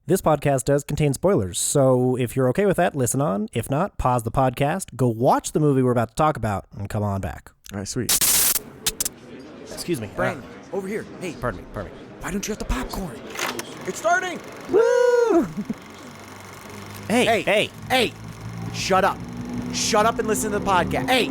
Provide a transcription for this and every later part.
This podcast does contain spoilers, so if you're okay with that, listen on. If not, pause the podcast, go watch the movie we're about to talk about, and come on back. All right, sweet. Excuse me. Brandon, over here. Hey, Pardon me. why don't you have the popcorn? It's starting. Woo! Hey. Hey, shut up. Shut up and listen to the podcast. Hey.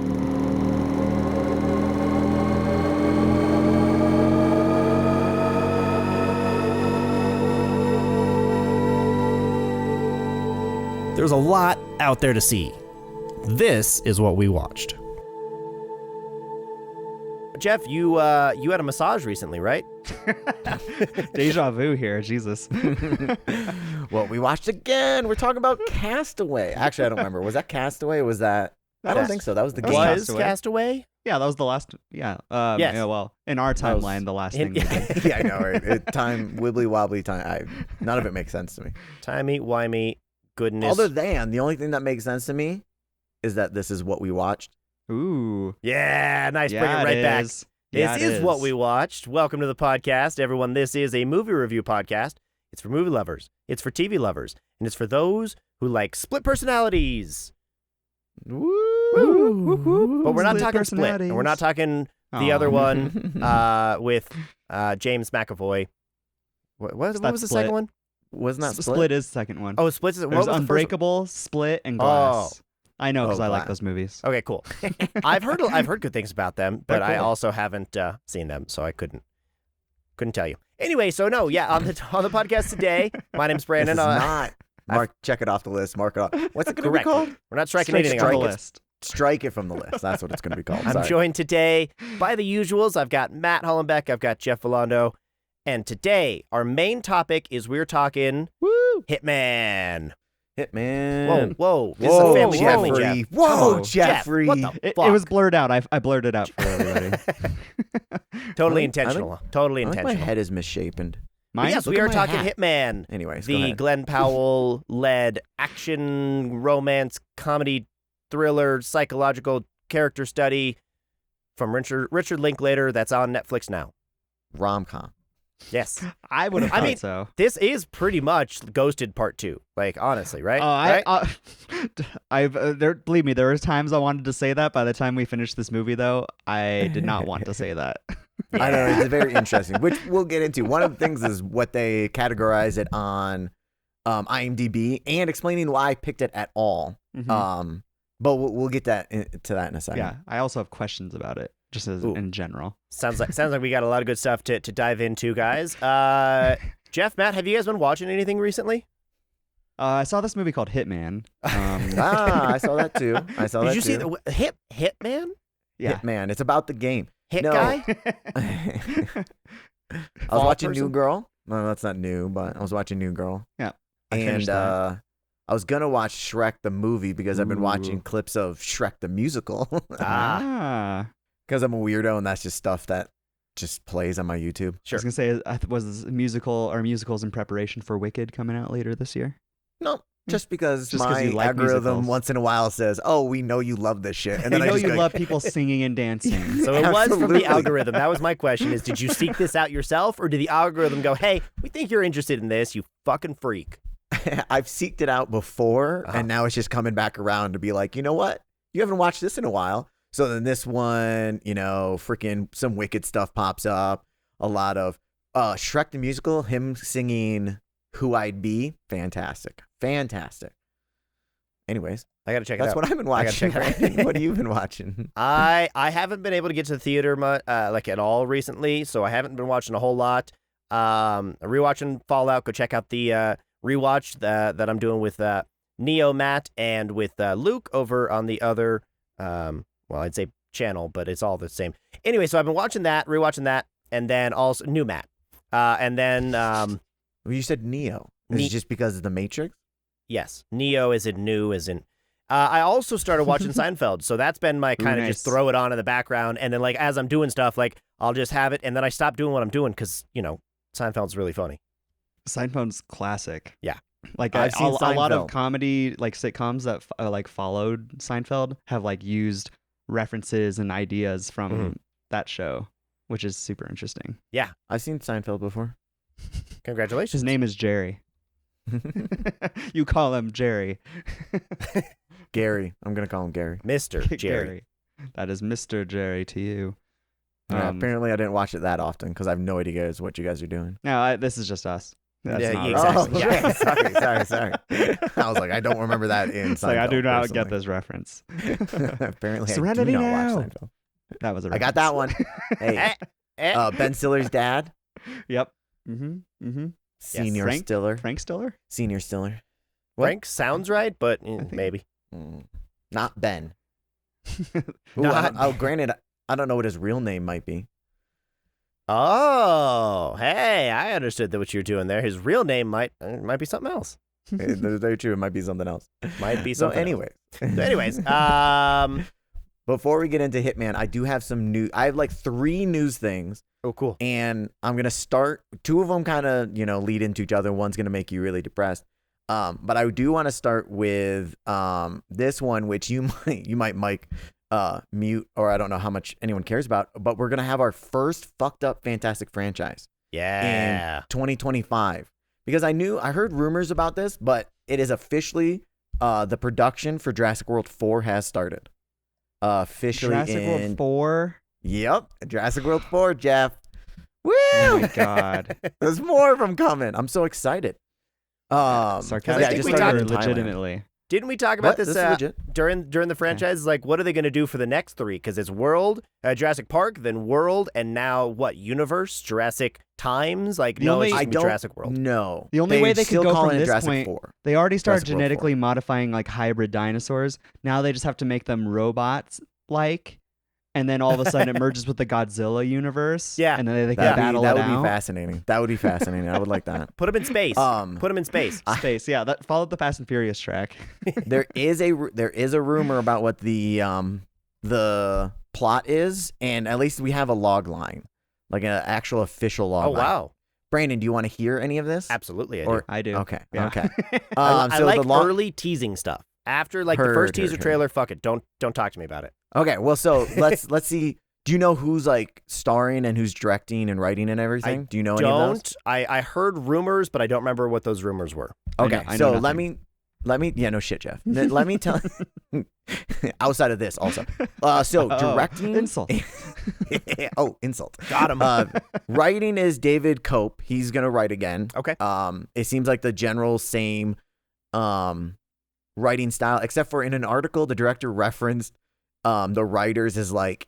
There's a lot out there to see. This is what we watched. Geoff, you had a massage recently, right? Deja vu here, Jesus. Well, we watched again. We're talking about Castaway. Actually, I don't remember. Was that Castaway? Or was that? I don't think so. That was the game. Was Castaway? Yeah, that was the last. Yeah. Yes. Yeah. Well, in our timeline, the last thing. We did. Yeah, I know. Right? Time wibbly wobbly time. None of it makes sense to me. Timey-wimey goodness. Other than the only thing that makes sense to me is that this is what we watched. Ooh. Yeah, nice. Yeah, Bring it right back. Yeah, This is what we watched. Welcome to the podcast, everyone. This is a movie review podcast. It's for movie lovers. It's for TV lovers. And it's for those who like split personalities. Woo! But we're not talking Split. And we're not talking the other one with James McAvoy. What was the Split. second one? Wasn't that Split is the second one. Oh, Split. What There's was the first one? Unbreakable, Split, and Glass. I know because I like Glass. those movies. Okay, cool. I've heard good things about them, but They're I cool. also haven't seen them, so I couldn't tell you. Anyway, so no, yeah, on the podcast today, my name's Brandon. This is not. Mark, check it off the list. Mark it off. What's it going to be Correct. called? We're not striking Strike anything from on the the list. list. Strike it from the list. That's what it's going to be called. I'm Sorry. joined today by the usuals. I've got Matt Hollenbeck. I've got Geoff Villando. And today, our main topic is we're talking Hitman. Hitman. Whoa. This is a family friendly, Jeffrey. Jeff. Whoa, Come on, Jeffrey. What the It fuck? was blurred out. I blurred it out for everybody. Totally I intentional. Totally I think intentional. my head is misshapen. But Mine? yes, Look we at are my talking hat. Hitman. Anyways, go The ahead. Glen Powell-led action, romance, comedy, thriller, psychological character study from Richard Linklater that's on Netflix now. Rom-com. Yes. I would have I thought mean, so. This is pretty much Ghosted Part 2. Like, honestly, right? Believe me, there was times I wanted to say that. By the time we finished this movie, though, I did not want to say that. I know, it's very interesting, which we'll get into. One of the things is what they categorize it on IMDb and explaining why I picked it at all. Mhm. But we'll get to that in a second. Yeah, I also have questions about it, just as in general. Sounds like we got a lot of good stuff to dive into, guys. Geoff, Matt, have you guys been watching anything recently? I saw this movie called Hitman. I saw that too. Did you see the Hitman? Yeah. Hitman. It's about the game. Hit No. guy? I was Fall watching person? New Girl. No, that's not new, but I was watching New Girl. Yeah, I And finished that. I was going to watch Shrek the movie because I've been watching clips of Shrek the musical. Ah. Because I'm a weirdo and that's just stuff that just plays on my YouTube. I Sure. was gonna say, was this musicals in preparation for Wicked coming out later this year? No, just because Just 'cause my you like algorithm musicals. once in a while says, "Oh, we know you love this shit," and I then I know just you go, love people singing and dancing. So it was from Absolutely. the algorithm. That was my question is, did you seek this out yourself or did the algorithm go, hey, we think you're interested in this, you fucking freak? I've seeked it out before, and now it's just coming back around to be like, you know what? You haven't watched this in a while. So then this one, freaking some Wicked stuff pops up. A lot of Shrek the musical, him singing "Who I'd Be," fantastic. Anyways, I got to check it that's out. what I've been I gotta watching. check it out. Brandon. What have you been watching? I haven't been able to get to the theater like at all recently, so I haven't been watching a whole lot. Rewatching Fallout. Go check out the rewatch that I'm doing with Neo, Matt, and with Luke over on the other, I'd say channel, but it's all the same. Anyway, so I've been rewatching that, and then also new Matt, and then Well, you said Neo. Is it just because of the Matrix? yes, Neo is in new as in. I also started watching Seinfeld, so that's been my kind of nice. just throw it on in the background, and then like as I'm doing stuff, like I'll just have it, and then I stop doing what I'm doing because Seinfeld's really funny. Seinfeld's classic. Yeah. Like I've seen a lot of Seinfeld. comedy like sitcoms that like followed Seinfeld have like used references and ideas from that show, which is super interesting. I've seen Seinfeld before. Congratulations. His name is Jerry. You call him Jerry. Gary. I'm gonna call him Gary. Mr. Jerry. That is Mr. Jerry to you. Yeah, apparently, I didn't watch it that often because I have no idea what you guys are doing. No, this is just us. That's Yeah, not exactly. us. Oh, sorry. I was like, I don't remember that in It's like, I do Seinfeld, not personally. get this reference. Apparently, Serenity I do not now. watch Seinfeld. That was a I got reference. that one. Hey, Ben Stiller's dad, Yep. Mm-hmm. Senior Frank? Stiller. Frank Stiller? Senior Stiller. What? Frank sounds right, but think- maybe. Not Ben. Ooh, Not granted, I don't know what his real name might be. Oh, hey, I understood what you were doing there. His real name might be something else. That's very true. It might be something else. Might be So, something. anyway. Anyways, Before we get into Hitman, I do have some new. I have like 3 news things, oh, cool. and I'm gonna start. 2 of them kind of lead into each other. One's gonna make you really depressed. But I do want to start with this one, which you might Mike mute, or I don't know how much anyone cares about. But we're gonna have our first fucked up Fantastic franchise Yeah. in 2025 because I heard rumors about this, but it is officially the production for Jurassic World 4 has started. Officially Jurassic in World 4? Yep, Jurassic World 4, Geoff. Woo! Oh my god. There's more of them coming. I'm so excited. Sarcastic I think we or talked in legitimately? Didn't we talk about What? this is legit. during the franchise? Like, what are they going to do for the next 3? Because it's World, Jurassic Park, then World, and now what? Universe, Jurassic Times? Like, The no, only- it's just I gonna be don't Jurassic World. know. The only They're way they could still go from calling it this Jurassic point- 4. They already started Jurassic World 4. genetically modifying like hybrid dinosaurs. Now they just have to make them robots like, and then all of a sudden it merges with the Godzilla universe. Yeah. And then they can That battle would it be out. fascinating. That would be fascinating. I would like that. Put them in space. Put them in space. Space, yeah. That followed the Fast and Furious track. There is a rumor about what the plot is, and at least we have a log line, like an actual official log Oh, line. wow. Brandon, do you want to hear any of this? Absolutely, I do. Or- I do. Okay. Yeah. Okay. I So like the log. early teasing stuff. After like the Heard, first teaser heard. trailer, fuck it. Don't talk to me about it. Okay. Well, so let's see. Do you know who's like starring and who's directing and writing and everything? Do you know any of those? Don't. I heard rumors, but I don't remember what those rumors were. Okay, I know so nothing. let me yeah, no shit, Geoff. Let me tell outside of this also. So Oh, directing insult. Oh, insult. Got him. Writing is David Cope. He's going to write again. Okay. It seems like the general same writing style, except for in an article the director referenced the writers as like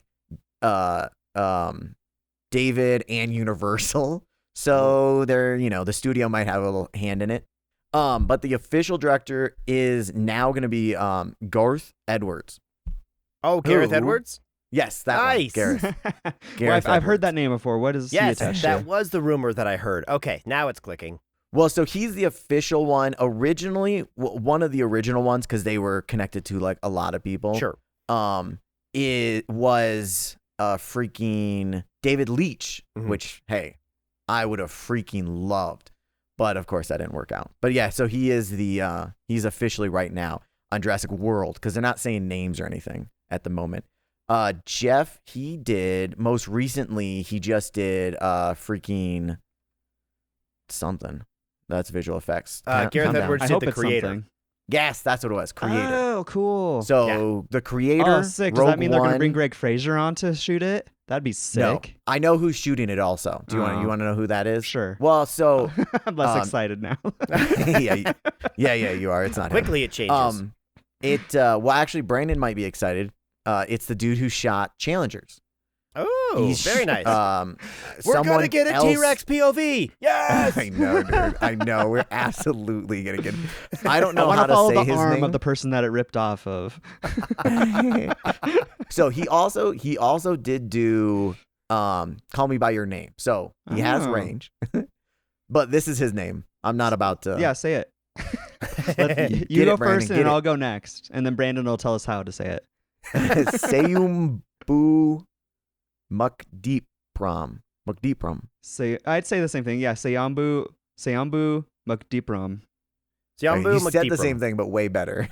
David and Universal. So they're, the studio might have a little hand in it. But the official director is now going to be Garth Edwards. Oh, Gareth Who? Edwards? Yes, that Nice. one. Well, Gareth I've heard Edwards. that name before. What is he Yes, attached that to? was the rumor that I heard. Okay, now it's clicking. Well, so he's the official one. Originally, one of the original ones, because they were connected to like a lot of people. Sure. It was freaking David Leitch, Mhm. which hey, I would have freaking loved, but of course that didn't work out. But yeah, so he is he's officially right now on Jurassic World because they're not saying names or anything at the moment. Geoff, he did most recently. He just did freaking something. That's visual effects. Gareth Calm down. Edwards I did hope the it's creator. something. Yes, that's what it was. Creator. Oh, cool. So the creator. Oh, sick. Does Rogue that mean they're going to One- bring Greg Fraser on to shoot it? That'd be No, sick. I know who's shooting it. Also, do you want to know who that is? Sure. Well, so I'm less excited now. yeah, you are. It's not him. Quickly it changes. Well, actually, Brandon might be excited. It's the dude who shot Challengers. Oh, very nice. We're someone gonna get a else- T-Rex POV. Yes. I know, dude. I know. We're absolutely gonna get. I don't I know want how to to follow say the his arm name. of the person that it ripped off of. So he also did do Call Me by Your Name. So he has Oh. range. But this is his name. I'm not about to. Yeah, say it. Get You it, go Brandon, first, get and it. I'll go next, and then Brandon will tell us how to say it. Sayumbu Mukdeepram. Say, I'd say the same thing. Yeah, Sayambu Mukdeepram. Jambu You said the Mukdeepram. same thing, but way better.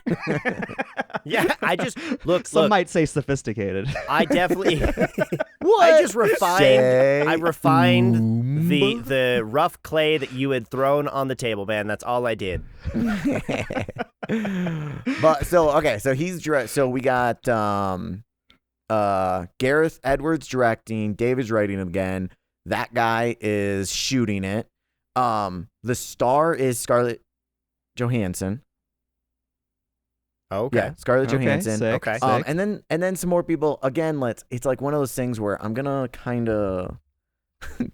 Yeah, I just look. Some might say sophisticated. I definitely. What? I just refined. Say I refined the rough clay that you had thrown on the table, man. That's all I did. But so he's so we got Gareth Edwards directing, David's writing again. That guy is shooting it. The star is Scarlett Johansson. Okay. Yeah, Scarlett Okay, Johansson. sick, Okay. sick. And then some more people. Again, it's like one of those things where I'm gonna kind of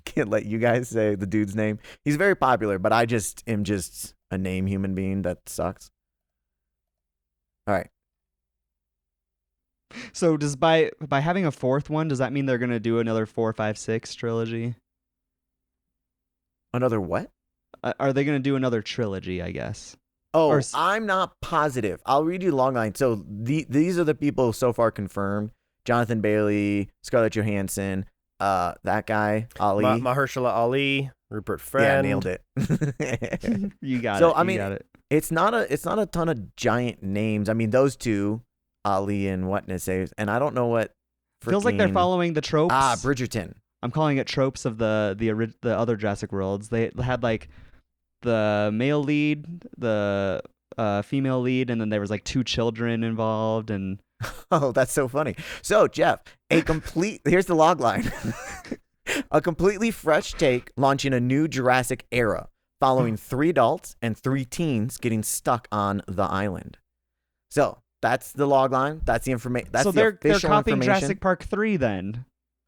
can't let you guys say the dude's name. He's very popular, but I just am just a name human being that sucks. All right. So does by having a fourth one, does that mean they're gonna do another 4, 5, 6 trilogy? Another what? Are they gonna do another trilogy? I guess. Oh, Or I'm not positive. I'll read you the long line. So these are the people so far confirmed: Jonathan Bailey, Scarlett Johansson, that guy Ali. Mahershala Ali, Rupert Friend. Yeah, nailed it. You got So, it. I you mean, got it. it's not a ton of giant names. I mean, those two, Ali and whatness saves, and I don't know what. Feels like they're freaking- following the tropes. Bridgerton. I'm calling it tropes of the other Jurassic Worlds. They had like the male lead, the female lead, and then there was like 2 children involved, and Oh, that's so funny. So, Geoff, here's the log line. A completely fresh take launching a new Jurassic era, following 3 adults and 3 teens getting stuck on the island. So, that's the log line. That's the information. That's so the they're official copying information. Jurassic Park 3 then,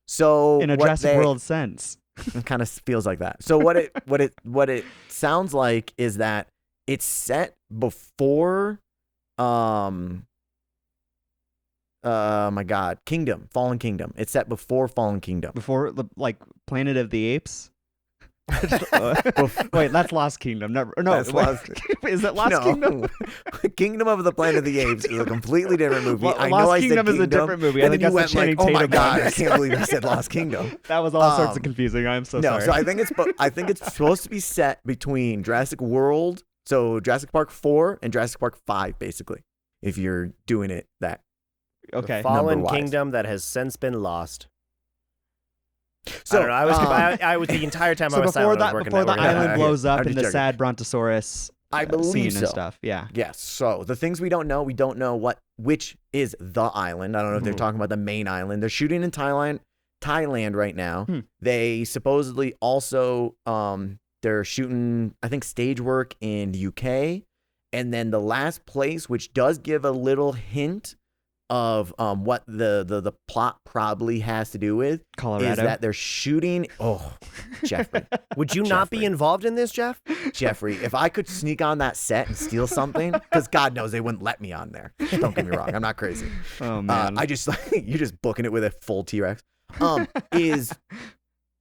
So in a what Jurassic World sense. It kind of feels like that. So what it sounds like is that it's set before my God, Fallen Kingdom. It's set before Fallen Kingdom. Before the Planet of the Apes. Wait, that's Lost Kingdom. No, That's wait, Lost- is it Lost No. Kingdom? Kingdom of the Planet of the Apes is a completely different movie. I know Lost I Kingdom said is a different movie. I And think then you that's went the like, Channing oh my Tatum God, one. I can't believe I said Lost Kingdom. That was all sorts of Um, confusing. I'm so No, sorry. so I think it's supposed to be set between Jurassic World, so Jurassic Park 4 and Jurassic Park 5, basically. If you're doing it that. okay. The Fallen number-wise. Kingdom that has since been lost. So I don't know. I was the entire time I So was before silent. I was that, working before that- the working that island out. blows up I'm in just the sad Brontosaurus I believe scene so. and stuff. Yeah. Yes. So the things we don't know which is the island. I don't know if they're Mhm. talking about the main island. They're shooting in Thailand right now. Hmm. They supposedly also they're shooting, I think, stage work in the UK. And then the last place, which does give a little hint of what the plot probably has to do with, Colorado. is that they're shooting. Oh, Jeffrey. Would you not be Jeffrey. involved in this, Geoff? Jeffrey, if I could sneak on that set and steal something, because God knows they wouldn't let me on there. Don't get me wrong, I'm not crazy. Oh man. I just you're just booking it with a full T-Rex. Is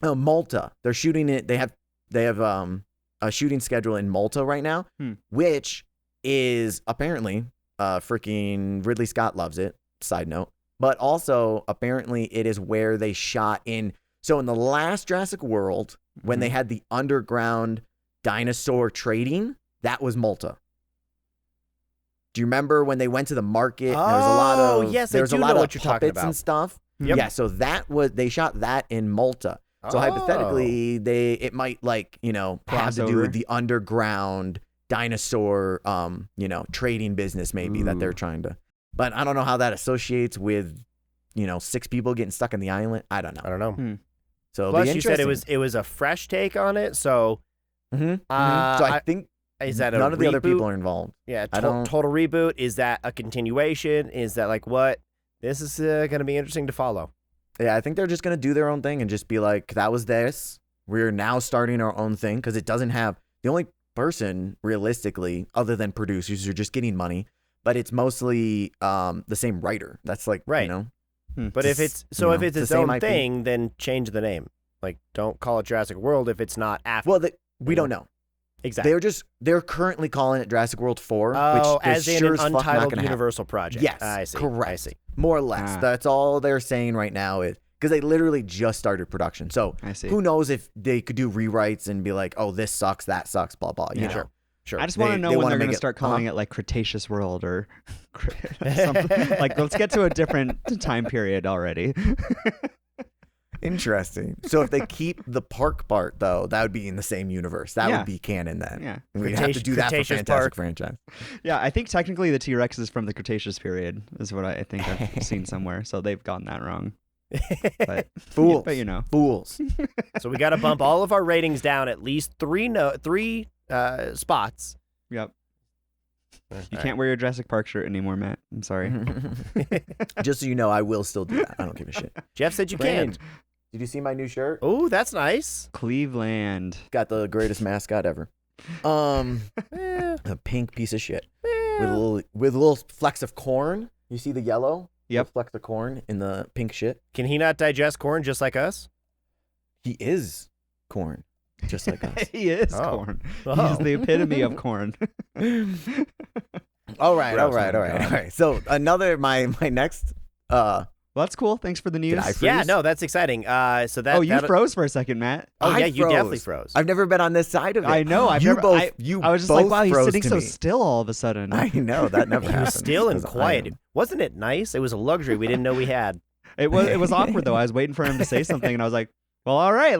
Malta? They're shooting it. They have a shooting schedule in Malta right now, which is apparently freaking Ridley Scott loves it. Side note, but also apparently it is where they shot in. So in the last Jurassic World, when they had the underground dinosaur trading, that was Malta. Do you remember when they went to the market? There was a lot of yes, I there was do a lot know of what you're talking puppets and about. stuff. Yep. Yeah, so they shot that in Malta. So hypothetically, it might have Cross to do over. with the underground dinosaur trading business maybe that they're Ooh. trying to. But I don't know how that associates with 6 people getting stuck on the island. I don't know. I don't know. So it'll Plus, be you said interesting. it was a fresh take on it. So So Uh, I think is that a none of the other reboot? people are involved. Yeah, I don't- total reboot. Is that a continuation? Is that like what? This is going to be interesting to follow. Yeah, I think they're just gonna do their own thing and just be like, that was this. We're now starting our own thing because it doesn't have the only person realistically other than producers who are just getting money, but it's mostly the same writer. That's like Right. But if it's it's own the same IP. thing, then change the name. Like, don't call it Jurassic World if it's not after. Well, we don't know. exactly. They're currently calling it Jurassic World 4, Oh, which as they're in sure an as fuck not untitled gonna happen. Universal project. Yes, I see. correct. I see. More or less. Ah. That's all they're saying right now is because they literally just started production. So I see. who knows if they could do rewrites and be like, oh, this sucks, that sucks, blah, blah. You Yeah. know? Sure. Sure. I just want to know they when wanna they're going make to it- start calling it like Cretaceous World or something. Like, let's get to a different time period already. Interesting. So if they keep the park part, though, that would be in the same universe. That Yeah. would be canon then. Yeah. We'd have to do that for Cretaceous Fantastic Park. franchise. Yeah, I think technically the T-Rex is from the Cretaceous period, is what I think I've seen somewhere. So they've gotten that wrong. But Fools. but you know. Fools. So we got to bump all of our ratings down at least three spots. Yep. You can't wear your Jurassic Park shirt anymore, Matt. I'm sorry. Just so you know, I will still do that. I don't give a shit. Jeff said you Brandon, can't. did you see my new shirt? Oh, that's nice. Cleveland. Got the greatest mascot ever. A pink piece of shit with a little flecks of corn. You see the yellow? Yep. Little flecks of corn in the pink shit. Can he not digest corn just like us? He is corn, just like us. He is Oh. corn. Oh. He's the epitome of corn. All right. Gross, oh my God. So my next Well, that's cool. Thanks for the news. I freeze? Yeah, no, that's exciting. So that. Oh, you that- froze for a second, Matt. Oh, I yeah, you definitely froze. froze. I've never been on this side of it. I know. I was just like, wow, he's froze sitting to so me. still all of a sudden. I know that never He happened. was still and 'cause I quiet. am. Wasn't it nice? It was a luxury we didn't know we had. It was awkward though. I was waiting for him to say something, and I was like, "Well, all right."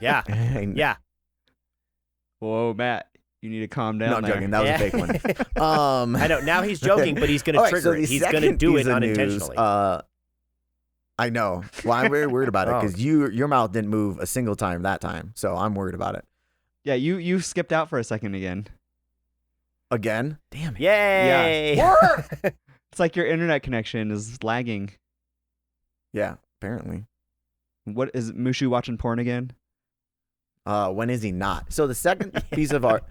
Yeah, yeah. Whoa, Matt, you need to calm down. No, I'm there. joking. That was Yeah. a fake one. I know. Now he's joking, but he's going All to right, trigger so the it. He's going to second do piece it of news, unintentionally. I know. Well, I'm very worried about it Oh. because your mouth didn't move a single time that time, so I'm worried about it. Yeah, you skipped out for a second again. Again? Damn it. Yay! It's like your internet connection is lagging. Yeah, apparently. What is Mushu watching porn again? When is he not? So the second piece of our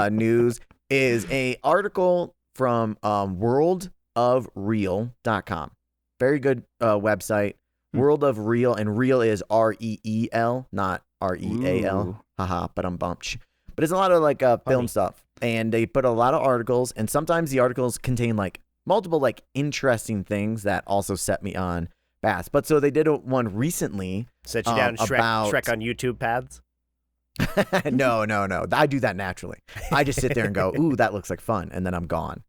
news is a article from worldofreal.com. Very good website. World of Real, and real is REEL, not REAL. Ooh. Haha, but I'm bumped. But it's a lot of like film stuff, and they put a lot of articles, and sometimes the articles contain like multiple like interesting things that also set me on paths. But so they did one recently. Set you down about- Shrek on YouTube paths. No. I do that naturally. I just sit there and go, ooh, that looks like fun, and then I'm gone.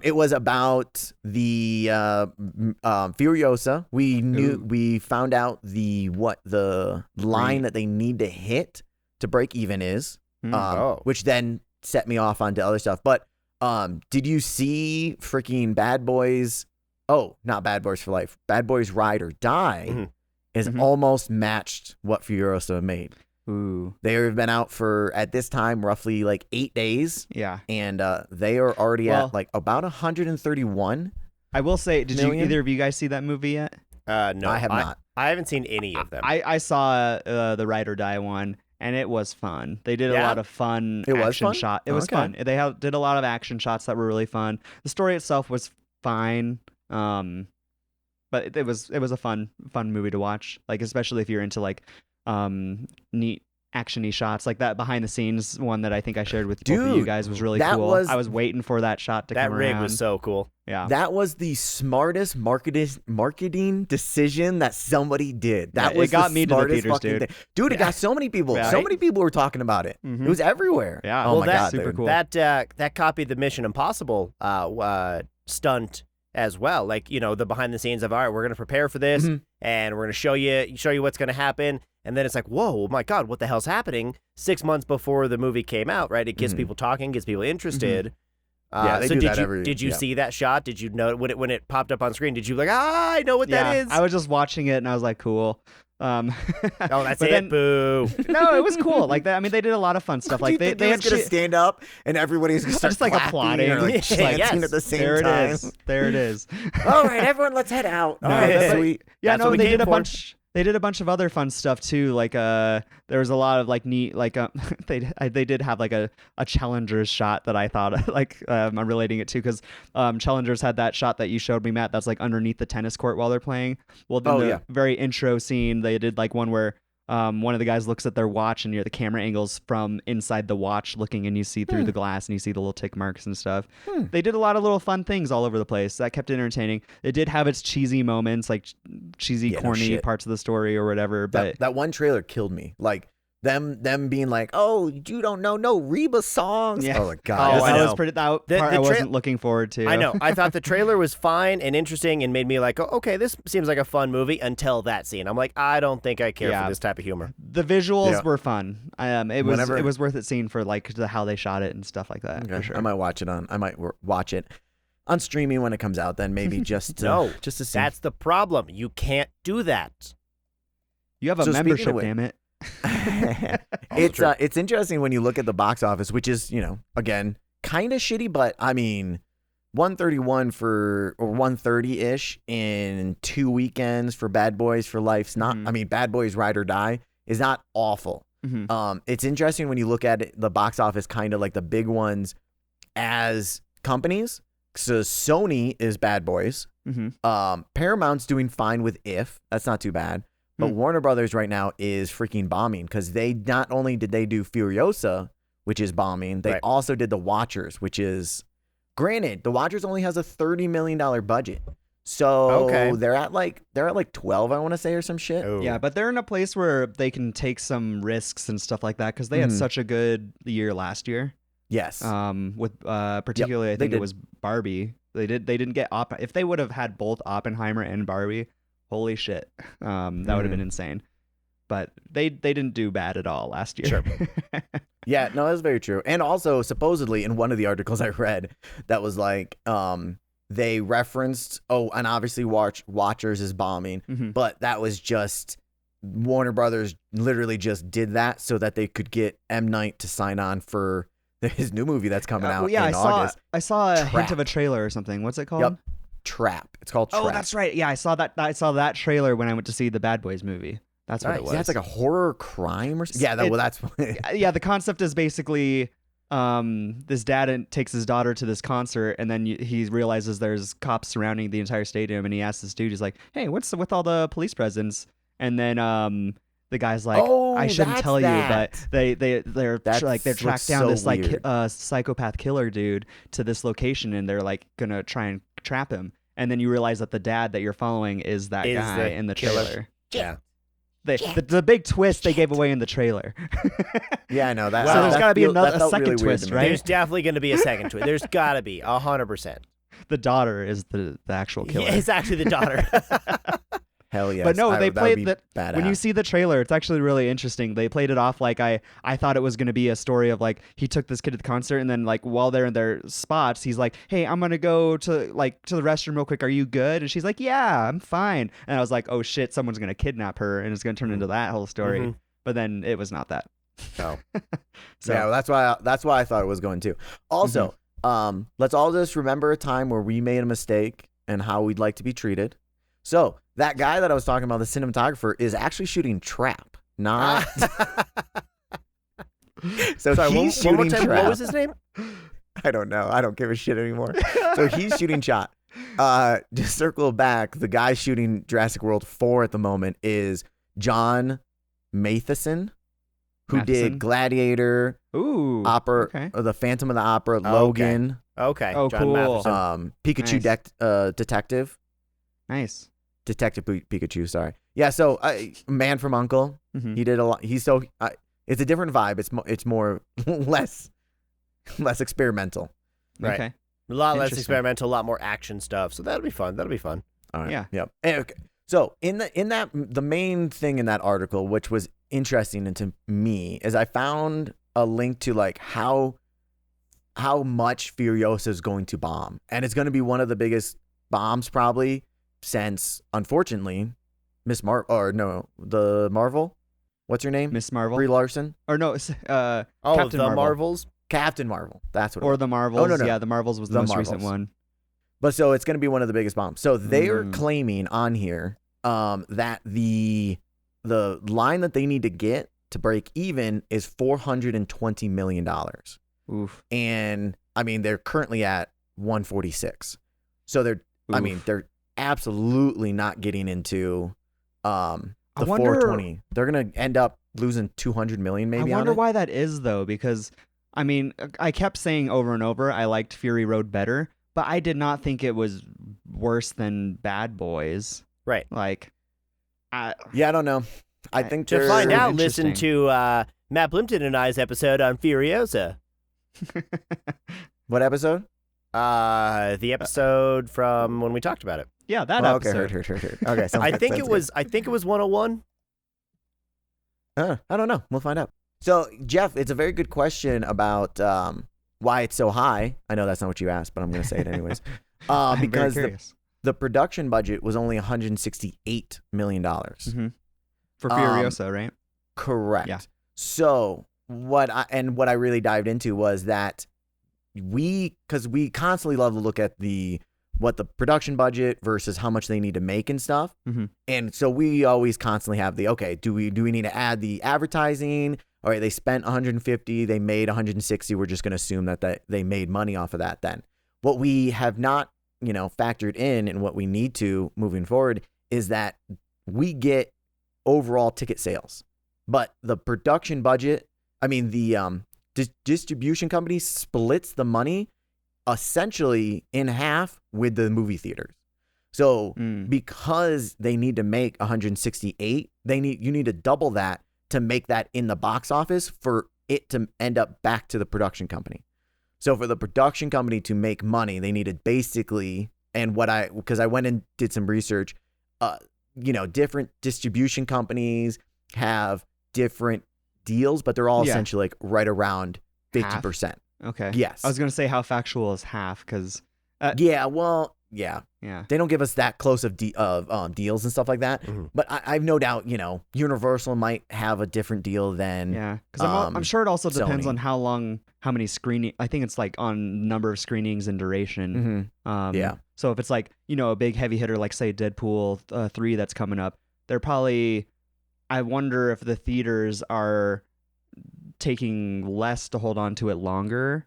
It was about the Furiosa. We found out the line that they need to hit to break even is, which then set me off onto other stuff. But did you see freaking Bad Boys? Oh, not Bad Boys for Life. Bad Boys Ride or Die is almost matched what Furiosa made. Ooh. They have been out for, at this time, roughly like 8 days. Yeah. And they are already at like about 131. I will say, did million? you either of you guys see that movie yet? No, I have not. I haven't seen any of them. I saw the Ride or Die one, and it was fun. They did a Yeah? lot of fun It was action fun? shot. It was Okay. fun. They did a lot of action shots that were really fun. The story itself was fine. But it was a fun movie to watch. Like, especially if you're into like neat action-y shots, like that behind the scenes one that I think I shared with both of you Dude, guys was really that cool. was- I was waiting for that shot to that come rig around. was so cool. Yeah. That was the smartest marketing decision that somebody did. That Yeah, was it got the me to the smartest theaters, fucking dude. thing. Dude, it got so many people. Yeah. So many people were talking about it. Mhm. It was everywhere. Yeah. Oh Well, my that's god, super dude. cool. That copied the Mission Impossible stunt as well. Like, the behind the scenes of, all right, we're going to prepare for this and we're going to show you what's going to happen. And then it's like, whoa, my God, what the hell's happening? 6 months before the movie came out, right? It gets people talking, gets people interested. Yeah, they so do did that you every- did you yeah. see that shot? Did you know when it popped up on screen? Did you like, I know what that is? I was just watching it and I was like, cool. Oh, that's but it. then- Boo. No, it was cool. Like that. I mean, they did a lot of fun stuff. Do Like you they think they he had was gonna shit. stand up and everybody's gonna start Just, like, clapping applauding. or, like, Yeah, chanting yes. at the same There it time. is. There it is. All right, everyone, let's head out. All right, that's but- sweet. Yeah, That's no, what we they came did a for. bunch. They did a bunch of other fun stuff too. Like there was a lot of like neat like they did have like a Challengers shot that I thought like I'm relating it to because Challengers had that shot that you showed me, Matt. That's like underneath the tennis court while they're playing. Well, then the very intro scene, they did like one where one of the guys looks at their watch and the camera angles from inside the watch looking and you see through the glass and you see the little tick marks and stuff. They did a lot of little fun things all over the place. That kept it entertaining. It did have its cheesy moments, like cheesy, Yeah, no corny shit. parts of the story or whatever. But That one trailer killed me. Like Them being like, oh, you don't know no Reba songs. Yeah. Oh my god. Oh, I that know. was pretty. That The- part the I tra- wasn't looking forward to. I know. I thought the trailer was fine and interesting and made me like, oh, okay, this seems like a fun movie until that scene. I'm like, I don't think I care Yeah. for this type of humor. The visuals Yeah. were fun. It was worth it seeing for like how they shot it and stuff like that. Okay. For sure. I might watch it on streaming when it comes out. Then maybe just to, No, just to see. That's the problem. You can't do that. You have a So speaking membership, of which- damn it. It's interesting when you look at the box office, which is, again, kind of shitty, but I mean, 131 or 130-ish in 2 weekends for Bad Boys for Life's not. Mhm. I mean, Bad Boys Ride or Die is not awful. Mhm. It's interesting when you look at it, the box office, kind of like the big ones as companies. So Sony is Bad Boys. Mhm. Paramount's doing fine with If. That's not too bad. But Warner Brothers right now is freaking bombing because they not only did they do Furiosa, which is bombing, they Right. also did The Watchers, which is, granted, The Watchers only has a $30 million budget. So Okay. they're at like 12, I want to say, or some shit. Oh. Yeah, but they're in a place where they can take some risks and stuff like that because they had Mhm. such a good year last year. Yes. With particularly I they think did. it was Barbie. They didn't get if they would have had both Oppenheimer and Barbie, holy shit, that would have been insane. But they didn't do bad at all last year. Sure. Yeah, no, that's very true. And also, supposedly, in one of the articles I read, that was like, they referenced, and obviously Watchers is bombing, Mhm. but that was just Warner Brothers literally just did that so that they could get M. Night to sign on for his new movie that's coming out yeah, in August. I saw a hint Trap. of a trailer or something. What's it called? Yep. Trap. It's called Trap. Oh, that's right. Yeah, I saw that trailer when I went to see the Bad Boys movie. That's what it was. Yeah, it's like a horror crime or something. Yeah, It- that's Yeah, the concept is basically this dad takes his daughter to this concert, and then he realizes there's cops surrounding the entire stadium, and he asks this dude, he's like, "Hey, what's with all the police presence?" And then the guy's like, Oh, "I shouldn't that's tell you, that. but they're That tracked down looks this so weird. psychopath killer dude to this location, and they're like gonna try and trap him." And then you realize that the dad that you're following is that Is guy the in the killer. trailer. Yeah. The big twist they gave away in the trailer. Yeah, I know that. So there's gotta be that a felt second really weird twist, to me. right? There's definitely going to be a second twist. There's got to be 100%. The daughter is the actual killer. Yeah, it's actually the daughter. Hell yes. But no, they that would be played that. badass. When you see the trailer, it's actually really interesting. They played it off like I thought it was going to be a story of like he took this kid to the concert, and then like while they're in their spots, he's like, "Hey, I'm gonna go to the restroom real quick. Are you good?" And she's like, "Yeah, I'm fine." And I was like, "Oh shit, someone's gonna kidnap her, and it's gonna turn into that whole story." Mhm. But then it was not that. No. So Yeah, well, that's why I thought it was going to. Also, let's all just remember a time where we made a mistake and how we'd like to be treated. So that guy that I was talking about, the cinematographer, is actually shooting Trap, not. So Sorry, he's one more shooting time. Trap. What was his name? I don't know. I don't give a shit anymore. So he's shooting Shot. Just circle back. The guy shooting Jurassic World 4 at the moment is John Matheson, who Matheson? did Gladiator, ooh, Opera, okay. The Phantom of the Opera, okay. Logan, Okay. Oh, John cool. Matheson. Pikachu Detective. Nice. Detective Pikachu, sorry. Yeah, so Man from U.N.C.L.E. Mhm. He did a lot. He's so it's a different vibe. It's more less experimental. Right. Okay. A lot less Interesting. experimental, a lot more action stuff. So that'll be fun. That'll be fun. All right. Yeah. Yep. Okay. So the main thing in that article, which was interesting to me, is I found a link to like how much Furiosa is going to bomb, and it's going to be one of the biggest bombs probably since, unfortunately, the Marvel. What's her name? Miss Marvel. Brie Larson. Or no, it's, Oh, Captain the Marvel. Marvels? Captain Marvel. That's what. Or it was. the Marvels. no. Yeah, the Marvels was the The most recent Marvels. one. But so it's going to be one of the biggest bombs. So they're Mm. claiming on here that the line that they need to get to break even is $420 million. Oof. And I mean, they're currently at 146. So they're absolutely not getting into the I wonder- 420. They're going to end up losing 200 million maybe I wonder on it. why that is though, because I mean, I kept saying over and over I liked Fury Road better, but I did not think it was worse than Bad Boys. Right. Like, Yeah, I don't know. I think To find out, listen interesting. to Matt Plimpton and I's episode on Furiosa. What episode? The episode from when we talked about it. Yeah, that Oh, okay, episode. heard. Okay, sounds I good, think sounds it was. I think it was 101. good. I don't know. We'll find out. So, Geoff, it's a very good question about why it's so high. I know that's not what you asked, but I'm going to say it anyways. I'm very Because curious. the production budget was only $168 million. For Furiosa, right? Correct. Yeah. So what I really dived into was that because we constantly love to look at what the production budget versus how much they need to make and stuff. Mm-hmm. And so we always constantly have okay, do we need to add the advertising? All right, they spent 150, they made 160. We're just going to assume that they made money off of that then. What we have not, factored in and what we need to moving forward is that we get overall ticket sales. But the production budget, the distribution company splits the money essentially in half with the movie theaters. So because they need to make 168, you need to double that to make that in the box office for it to end up back to the production company. So for the production company to make money, they needed basically, because I went and did some research, different distribution companies have different deals, but they're all essentially like right around 50%. Okay. Yes. I was gonna say how factual is half because. Yeah. They don't give us that close of deals and stuff like that. Mm-hmm. But I've no doubt, Universal might have a different deal than because I'm sure it also depends Sony. on how many screening. I think it's like on number of screenings and duration. Yeah. So if it's like a big heavy hitter like say Deadpool 3 that's coming up, they're probably. I wonder if the theaters are taking less to hold on to it longer.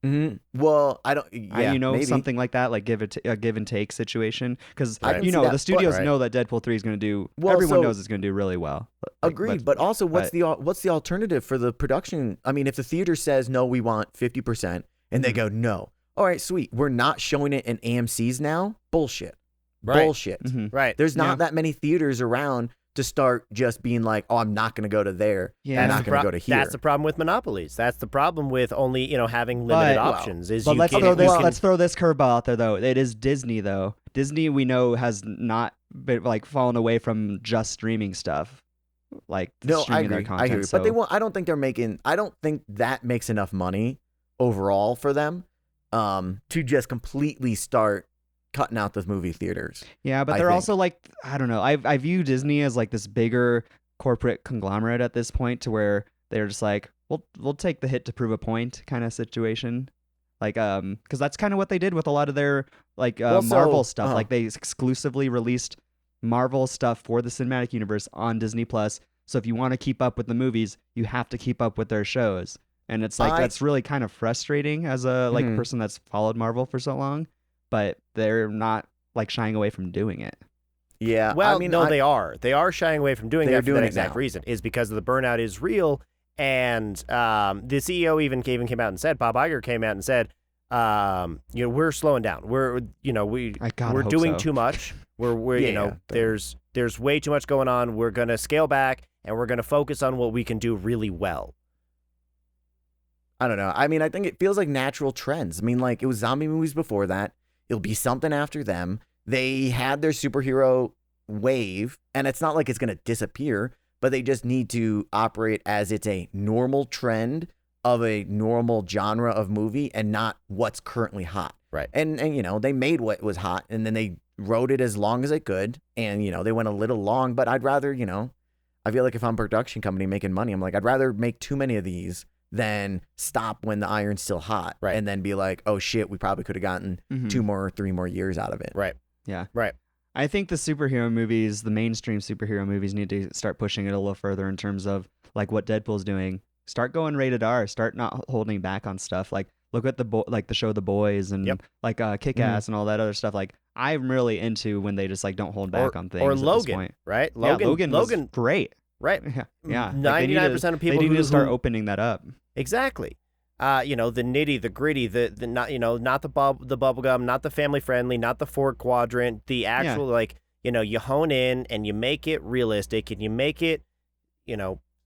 Mm-hmm. Well, I don't. Yeah, maybe. Something like that, like a give and take situation, because I can see that, the studios but- know that Deadpool 3 is going to do. Well, everyone so- knows it's going to do really well. Agreed, but also what's the alternative for the production? If the theater says no, we want 50%, and they go no, all right, sweet, we're not showing it in AMC's now. Bullshit, Right. bullshit. Mm-hmm. Right. There's not that many theaters around to start just being like, oh, I'm not going to go to there. Yeah. I'm That's not going to go to here. That's the problem with monopolies. That's the problem with only having limited options. Is But you let's can, throw you this. can- Let's throw this curveball out there, though. It is Disney, though. Disney, we know, has not been like fallen away from just streaming stuff, like No, I streaming agree. their content. I agree. So, But they won't. I don't think they're making. I don't think that makes enough money overall for them to just completely start cutting out the movie theaters. yeah, but I they're think. also like I don't know. I view Disney as like this bigger corporate conglomerate at this point, to where they're just like, we'll take the hit to prove a point kind of situation. Like, because that's kind of what they did with a lot of their like Well, so- Marvel stuff. uh-huh. Like they exclusively released Marvel stuff for the cinematic universe on Disney Plus. So if you want to keep up with the movies, you have to keep up with their shows. And it's like that's really kind of frustrating as a Mhm. person that's followed Marvel for so long, but they're not like shying away from doing it. Yeah. Well, they are. They are shying away from doing They're that for doing that it exact now. reason. Is because the burnout is real, and the CEO even came out and said, Bob Iger came out and said, we're slowing down. We're I gotta we're hope doing so. too much. We're Yeah. there's way too much going on. We're gonna scale back and we're gonna focus on what we can do really well. I don't know. I think it feels like natural trends. Like it was zombie movies before that. It'll be something after them. They had their superhero wave, and it's not like it's going to disappear, but they just need to operate as it's a normal trend of a normal genre of movie and not what's currently hot. Right. And they made what was hot, and then they wrote it as long as they could, and they went a little long, but I'd rather, I feel like if I'm a production company making money, I'm like, I'd rather make too many of these than stop when the iron's still hot, Right. and then be like, oh shit, we probably could have gotten Mhm. 2 more, 3 more years out of it. Right. Yeah. Right. I think the superhero movies, the mainstream superhero movies, need to start pushing it a little further in terms of like what Deadpool's doing. Start going rated R. Start not holding back on stuff. Like look at the show The Boys and Yep. like Kick Ass and all that other stuff. Like I'm really into when they just like don't hold back on things. Or at this Logan, point. right? Logan was great. right? Yeah. 99% of people they need to start who opening that up. exactly. The nitty, the gritty, the not not the bubblegum, not the family friendly, not the 4 quadrant, the actual you hone in and you make it realistic and you make it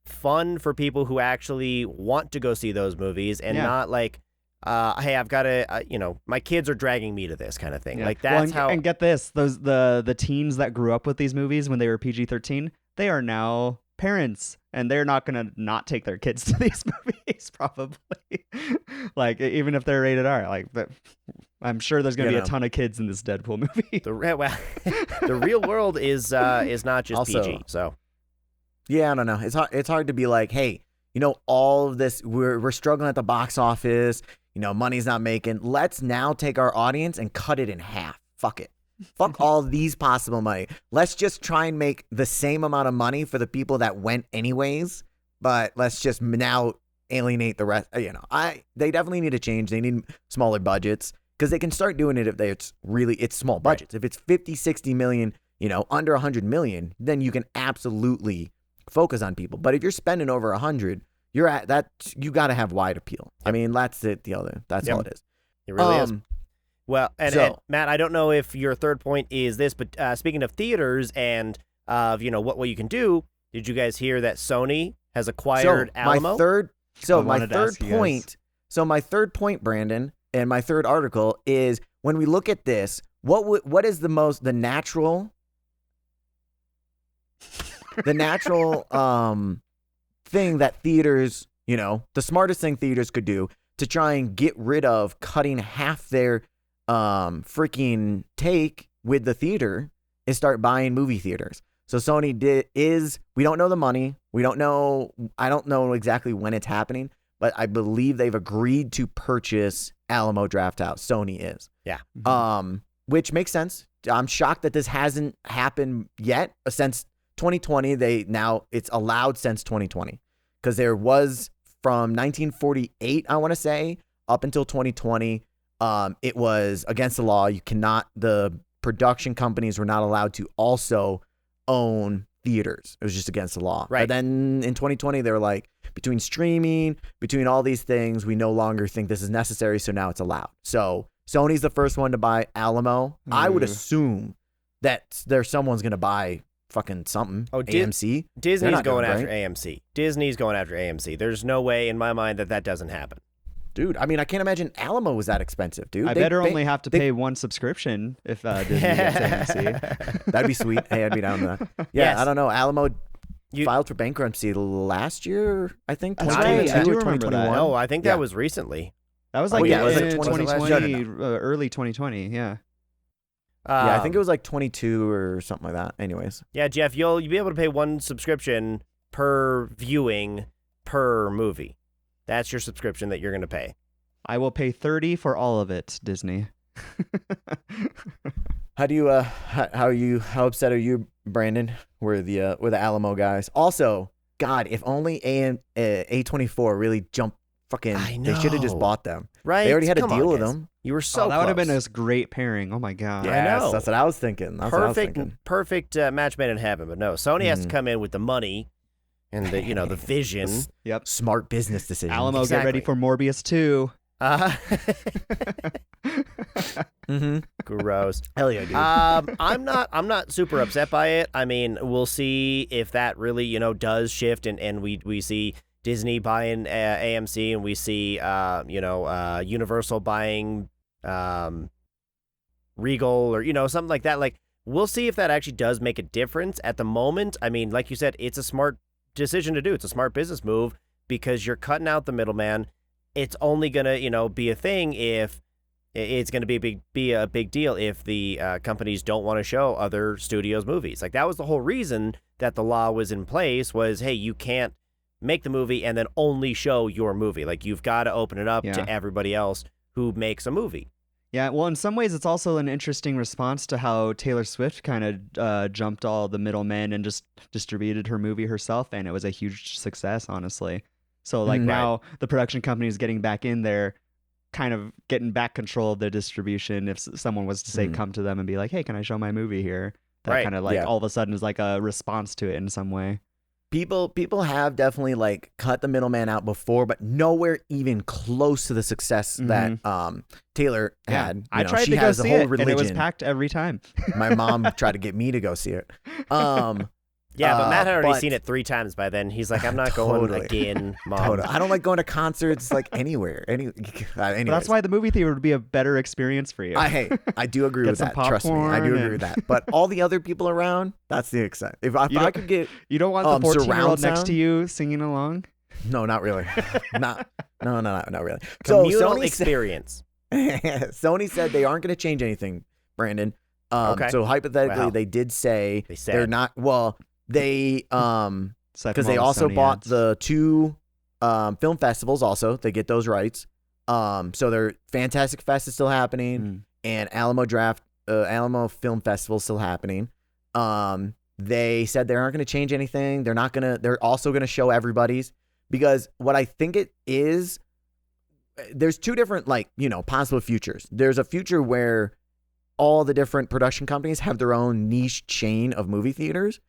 fun for people who actually want to go see those movies and not like, hey, I've got to, my kids are dragging me to this kind of thing. Like that's how. And get this, the teens that grew up with these movies when they were PG-13, they are now parents, and they're not gonna not take their kids to these movies probably. Like even if they're rated R, like I'm sure there's gonna be a ton of kids in this Deadpool movie. The real world is not just also, PG. So yeah, I don't know. It's hard to be like, hey, all of this, we're struggling at the box office. Money's not making. Let's now take our audience and cut it in half. Fuck it. Fuck all these possible money. Let's just try and make the same amount of money for the people that went anyways, but let's just now alienate the rest. They definitely need to change. They need smaller budgets because they can start doing it if it's small budgets. Right. If it's 50, 60 million, under 100 million, then you can absolutely focus on people. But if you're spending over 100, you're at that. You got to have wide appeal. I mean, that's it. That's all it is. It really is. Well, and Matt, I don't know if your third point is this, but speaking of theaters and of what you can do, did you guys hear that Sony has acquired Alamo? My third point, Brandon, and my third article is when we look at this, what is the natural thing that theaters, the smartest thing theaters could do to try and get rid of cutting half their freaking take with the theater is start buying movie theaters. So Sony we don't know the money. I don't know exactly when it's happening, but I believe they've agreed to purchase Alamo Drafthouse. Sony is. Yeah. Which makes sense. I'm shocked that this hasn't happened yet since 2020. It's allowed since 2020 because there was from 1948, I want to say, up until 2020. It was against the law. The production companies were not allowed to also own theaters. It was just against the law. Right. But then in 2020, they were like, between streaming, between all these things, we no longer think this is necessary. So now it's allowed. So Sony's the first one to buy Alamo. I would assume that someone's going to buy fucking something. Oh, AMC. Disney's going after AMC. Disney's going after AMC. There's no way in my mind that doesn't happen. Dude, I mean, I can't imagine Alamo was that expensive, dude. I better only have to pay one subscription if Disney gets AMC. That'd be sweet. Hey, I'd be down with that. Yeah, yes. I don't know. Alamo filed for bankruptcy last year, I think. 2022 or 2021. No, I think that was recently. That was like 2020, early 2020, yeah. I think it was like 22 or something like that. Anyways. Yeah, Geoff, you'll be able to pay one subscription per viewing per movie. That's your subscription that you're going to pay. I will pay $30 for all of it, Disney. How upset are you, Brandon? We're the Alamo guys. Also, God, if only A24 really jumped fucking, they should have just bought them. Right. They already had a deal with them. You were so that close. would have been a great pairing. Oh my God. Yes, I know. That's what I was thinking. Perfect match made in heaven. But no, Sony has to come in with the money and the vision. Yep. Smart business decision. Alamo, get ready for Morbius 2. Gross. Hell yeah, dude. I'm not super upset by it. I mean, we'll see if that really, does shift and we see Disney buying AMC and we see Universal buying Regal or something like that. Like, we'll see if that actually does make a difference. At the moment, I mean, like you said, it's a smart decision to do. It's a smart business move because you're cutting out the middleman. It's only gonna, be a thing if it's gonna be a big deal if the companies don't want to show other studios' movies. Like, that was the whole reason that the law was in place. Was, hey, you can't make the movie and then only show your movie. Like, you've got to open it up to everybody else who makes a movie. Yeah, well, in some ways, it's also an interesting response to how Taylor Swift kind of jumped all the middlemen and just distributed her movie herself, and it was a huge success, honestly. So, like, now the production company is getting back in there, kind of getting back control of the distribution. If someone was to say, come to them and be like, hey, can I show my movie here? That kind of, like, all of a sudden is like a response to it in some way. People have definitely like cut the middleman out before, but nowhere even close to the success that Taylor had. I tried to go see it, and it was packed every time. My mom tried to get me to go see it. Yeah, but Matt had already but- seen it 3 times by then. He's like, I'm not going Totally. again, Mom. Totally. I don't like going to concerts like anywhere. Anyways. That's why the movie theater would be a better experience for you. I do agree Get with some that. Trust me, I do popcorn agree with that. But all the other people around, that's the excitement. If I could get, You don't want the 14-year-old surround next sound? to you singing along? no, not really, not really. Communal Sony experience. Sony said they aren't going to change anything, Brandon. Okay. So hypothetically, Wow. they did say They said. they're not. Well, they Aside because from they all the also Sony bought ads. the 2 film festivals. Also, they get those rights. So their Fantastic Fest is still happening, and Alamo Film Festival is still happening. They said they aren't going to change anything. They're not gonna. They're also going to show everybody's, because what I think it is, there's 2 different possible futures. There's a future where all the different production companies have their own niche chain of movie theaters,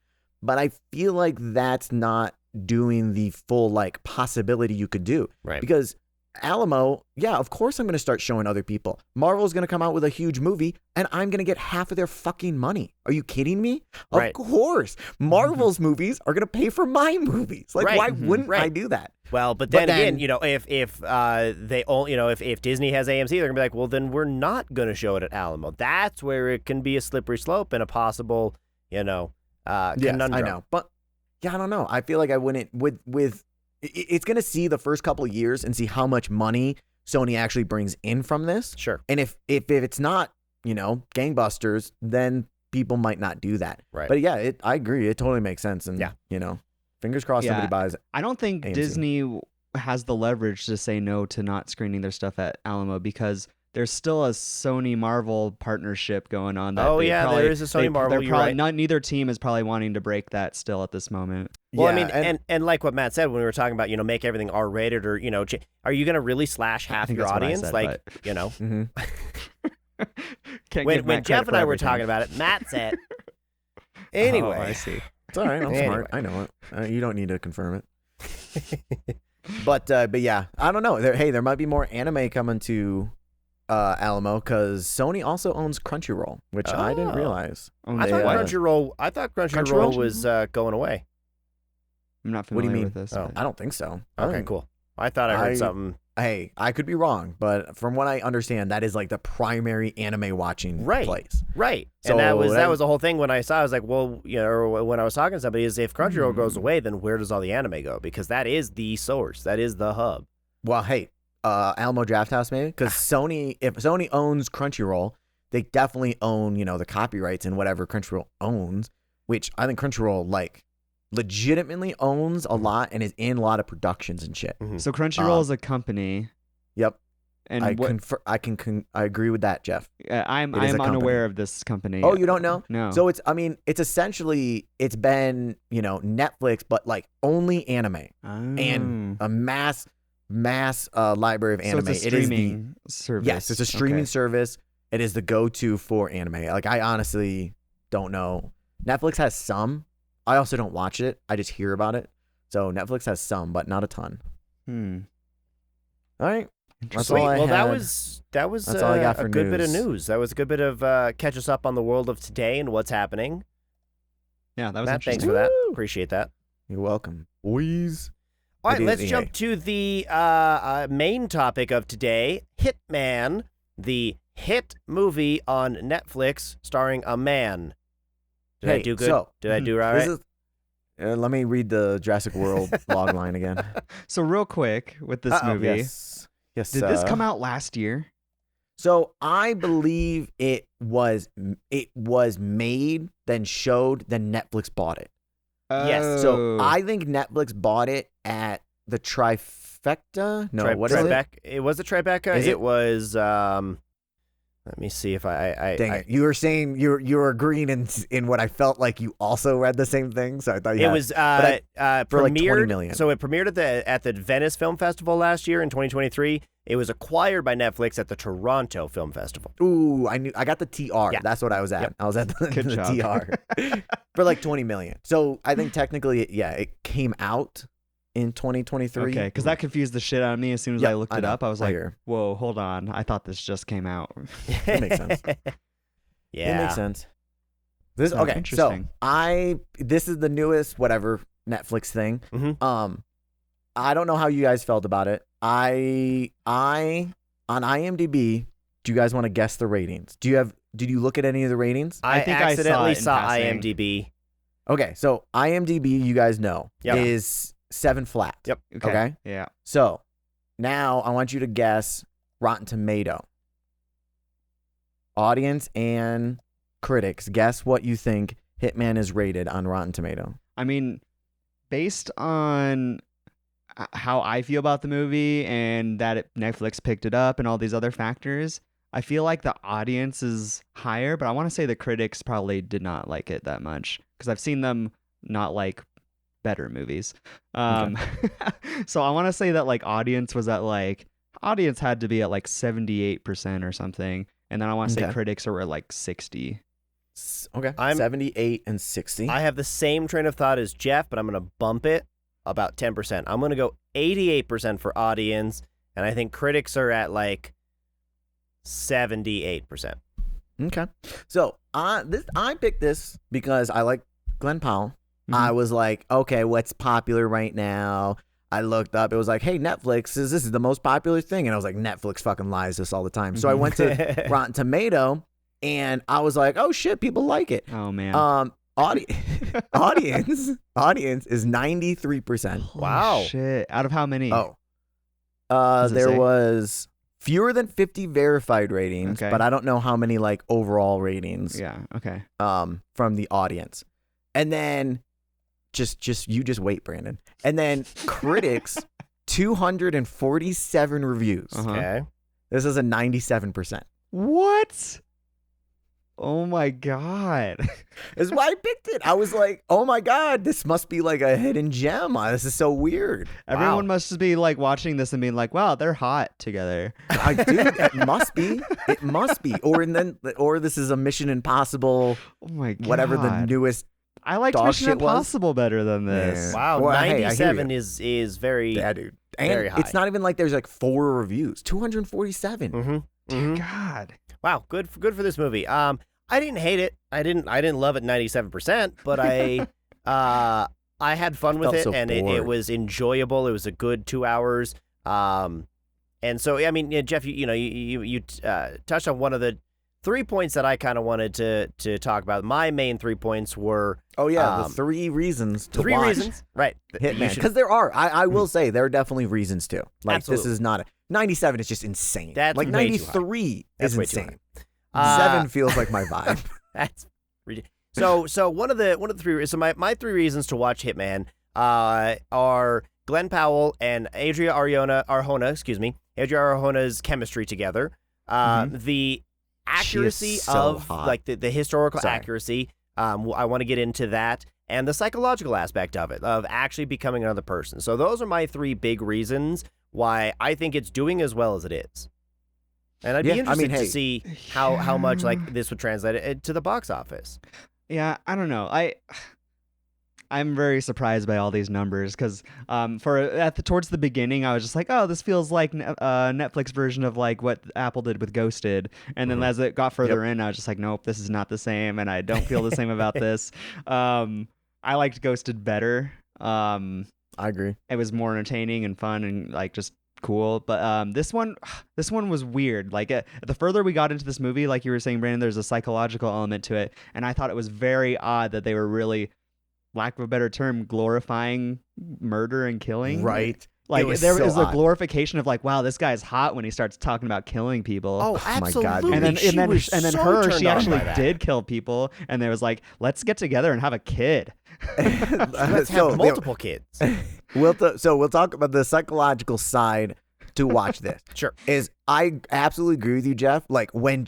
but I feel like that's not doing the full possibility you could do. Right. Because Alamo, yeah, of course I'm going to start showing other people. Marvel's going to come out with a huge movie and I'm going to get half of their fucking money. Are you kidding me? Right. Of course. Marvel's movies are going to pay for my movies. Right. Why wouldn't I Right. do that? Well, but then again, if they only, if Disney has AMC, they're gonna be like, well, then we're not gonna show it at Alamo. That's where it can be a slippery slope and a possible, conundrum. I know, but yeah, I don't know. I feel like I wouldn't it's gonna see the first couple of years and see how much money Sony actually brings in from this. Sure. And if it's not, gangbusters, then people might not do that. Right. But yeah, I agree. It totally makes sense. And fingers crossed somebody buys it. I don't think AMC. Disney has the leverage to say no to not screening their stuff at Alamo, because there's still a Sony Marvel partnership going on. That there is a Sony Marvel. You're right. Neither team is probably wanting to break that still at this moment. Well, Yeah, I mean, and like what Matt said when we were talking about, make everything R-rated, or are you going to really slash half think your that's what I audience? said, Mhm. Can't give when Matt Geoff credit and I for were everything. talking about it, Matt said. Oh, Anyway, I see. It's all right. I'm Anyway. smart. I know it. You don't need to confirm it. But yeah, I don't know. There might be more anime coming to Alamo, because Sony also owns Crunchyroll, which I didn't Oh. realize. I thought Crunchyroll was going away. I'm not What do you familiar mean? with this. Oh. but- I don't think so. Okay, cool. I thought I heard something. Hey, I could be wrong, but from what I understand, that is the primary anime watching place. Right. So And that that- was the whole thing when I saw it. I was like, well, or when I was talking to somebody, is if Crunchyroll goes away, then where does all the anime go? Because that is the source. That is the hub. Well, hey, Alamo Drafthouse maybe, because if Sony owns Crunchyroll, they definitely own the copyrights and whatever Crunchyroll owns, which I think Crunchyroll legitimately owns a lot and is in a lot of productions and shit. So Crunchyroll is a company, Yep, and I agree with that, Jeff. I'm It is a company. unaware of this company. Oh, you don't know? No. So it's essentially been Netflix, but only anime and a mass library of anime. So it's a It is streaming service. Yes, it's a streaming Okay. service. It is the go-to for anime. I honestly don't know. Netflix has some. I also don't watch it. I just hear about it. So Netflix has some, but not a ton. All right. That's Sweet. all I Well, that had. was That's all I got for a good bit of news. news. That was a good bit of catch us up on the world of today and what's happening. Yeah, that was Matt, thanks interesting. for that. Woo! Appreciate that. You're welcome. Boys. All right, But let's anyway. jump to the main topic of today, Hitman, the hit movie on Netflix starring a man. Did I Hey, do good? so, Did I do all This right? is- let me read the Jurassic World log line again. So real quick with this Uh-oh, movie, Yes. did this come out last year? So I believe it was made, then showed, then Netflix bought it. Yes. So Oh. I think Netflix bought it at the trifecta. No, what is it? It was a Tribeca. Is it? It was. Let me see if I Dang it! You were saying you were agreeing in what I felt like you also read the same thing. So I thought It was for like 20 premiered. million. So it premiered at the Venice Film Festival last year in 2023. It was acquired by Netflix at the Toronto Film Festival. Ooh, I got the TR. Yeah. That's what I was at. Yep. I was at the, Good the job. TR for like 20 million. So I think technically, it came out in 2023. Okay, because that confused the shit out of me as soon as Yep, I looked I it know. up. I was I like, hear. whoa, hold on. I thought this just came out. That makes sense. Yeah. It makes sense. This Sounds okay. So interesting. this is the newest whatever Netflix thing. Mhm. I don't know how you guys felt about it. I on IMDb. Do you guys want to guess the ratings? Did you look at any of the ratings? I think I accidentally saw saw it in passing. IMDb. Okay, so IMDb, you guys know, Yep. is 7 flat. Yep. Okay. Yeah. So now I want you to guess Rotten Tomato. Audience and critics, guess what you think Hitman is rated on Rotten Tomato. I mean, based on how I feel about the movie and that Netflix picked it up and all these other factors, I feel like the audience is higher, but I want to say the critics probably did not like it that much because I've seen them not like better movies. So I want to say that like audience had to be at like 78% or something, and then I want to say critics are at like 60. Okay, I'm 78 and 60. I have the same train of thought as Geoff, but I'm going to bump it about 10%. I'm going to go 88% for audience, and I think critics are at like 78%. Okay, so I picked this because I like Glen Powell. I was like, okay, what's popular right now? I looked up. It was like, hey, Netflix this is the most popular thing, and I was like, Netflix fucking lies this all the time. So I went to Rotten Tomato, and I was like, oh shit, people like it. Oh man. Audience is 93%. Wow. Shit. Out of how many? Oh, Does it there say? was fewer than 50 verified ratings, Okay. but I don't know how many like overall ratings. Yeah. Okay. From the audience, and then you just wait, Brandon, and then critics 247 reviews. Okay. This is a 97%. What? Oh my god. That's why I picked it. I was like, oh my god, this must be like a hidden gem. This is so weird. Everyone must just be like watching this and being like, wow, they're hot together. Dude, it must be. It must be. Or this is a Mission Impossible. Oh my god. Whatever the newest. I liked dog Mission shit was. Impossible better than this. Yeah. Wow, Well, hey, I hear 97 you. is very Yeah, dude. And very high. it's not even like there's like 4 reviews. 247. Mm-hmm. Dear God. Wow, good for this movie. I didn't hate it. I didn't love it 97%, but I had fun with Felt it, so and it bored. was enjoyable. It was a good 2 hours. And so I mean, yeah, Geoff, you touched on one of the 3 points that I kind of wanted to talk about. My main 3 points were Oh yeah, the 3 reasons to 3 watch reasons, right? Hitman, because there are. I will say there are definitely reasons too. Like Absolutely. this is not 97 is just insane. That's like way too high. 93 That's is way too insane. high. 7 feels like my vibe. That's ridiculous. So one of the 3 so my 3 reasons to watch Hitman are Glen Powell and Adria Arjona's chemistry together. The accuracy so of hot. like the historical Sorry. accuracy. I want to get into that, and the psychological aspect of it, of actually becoming another person. So those are my 3 big reasons why I think it's doing as well as it is. And I'd be Yeah, I interested mean, to hey. see how much like this would translate it to the box office. Yeah, I don't know. I'm very surprised by all these numbers because towards the beginning I was just like, oh, this feels like Netflix version of like what Apple did with Ghosted, and then as it got further in, I was just like, nope, this is not the same, and I don't feel the same about this. I liked Ghosted better. I agree. It was more entertaining and fun and like just cool, but this one was weird. Like the further we got into this movie, like you were saying, Brandon, there's a psychological element to it, and I thought it was very odd that they were really, lack of a better term, glorifying murder and killing. Right. Like was there so is a odd. glorification of like, wow, this guy's hot when he starts talking about killing people. Oh, my God, absolutely. dude. and then she she actually did kill people, and they was like, let's get together and have a kid. Let's have multiple kids. We'll talk about the psychological side to watch this. Sure. Is I absolutely agree with you, Geoff. Like when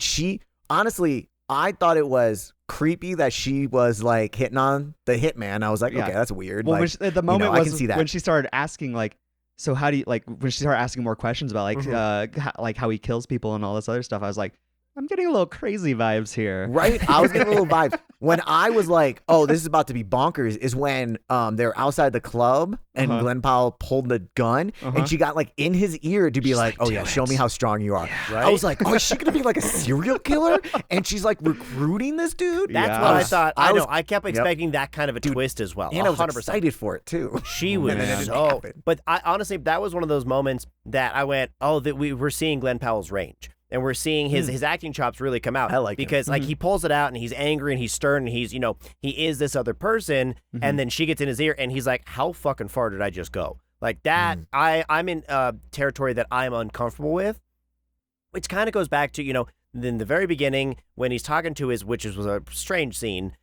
honestly, I thought it was creepy that she was like hitting on the hitman. I was like, Yeah. okay, that's weird. Well, like, the moment I was can see that. when she started asking like, so how do you like, when she started asking more questions about like like how he kills people and all this other stuff, I was like, I'm getting a little crazy vibes here. Right? I was getting a little vibes. When I was like, oh, this is about to be bonkers, is when they're outside the club and Glen Powell pulled the gun and she got like in his ear to be like, oh yeah, show me how strong you are. Yeah. Right? I was like, oh, is she going to be like a serial killer? And she's like recruiting this dude? That's what I thought. I kept expecting that kind of a twist as well. And 100%. I was excited for it too. She was so. But I honestly, that was one of those moments that I went, oh, that we're seeing Glen Powell's range. And we're seeing his acting chops really come out. I like because him. like he pulls it out and he's angry and he's stern and he's, he is this other person. And then she gets in his ear and he's like, how fucking far did I just go? Like that, I'm in territory that I'm uncomfortable with, which kind of goes back to, in the very beginning when he's talking to which was a strange scene,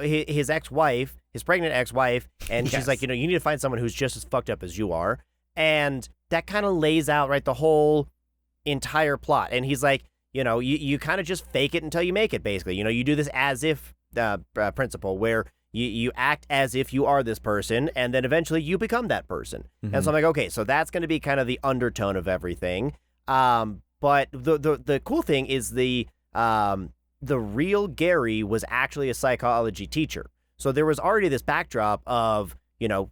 his ex-wife, his pregnant ex-wife, and she's like, you need to find someone who's just as fucked up as you are. And that kind of lays out, right, the whole entire plot. And he's like, you kind of just fake it until you make it, basically. You do this as if principle where you act as if you are this person and then eventually you become that person. And so I'm like, okay, so that's going to be kind of the undertone of everything. But the cool thing is the real Gary was actually a psychology teacher. So there was already this backdrop of,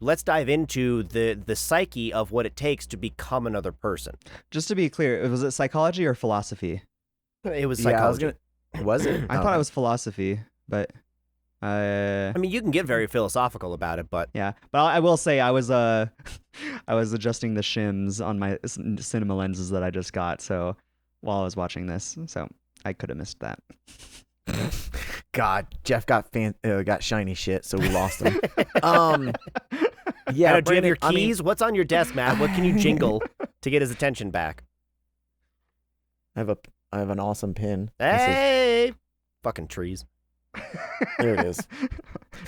let's dive into the psyche of what it takes to become another person. Just to be clear, was it psychology or philosophy? It was psychology. Was it? I thought it was philosophy, but I mean, you can get very philosophical about it, but yeah. But I will say I was I was adjusting the shims on my cinema lenses that I just got, so while I was watching this, so I could have missed that. God, Geoff got shiny shit, so we lost him. Yeah, do you have your keys? What's on your desk, Matt? What can you jingle to get his attention back? I have an awesome pin. Hey, fucking trees. There it is.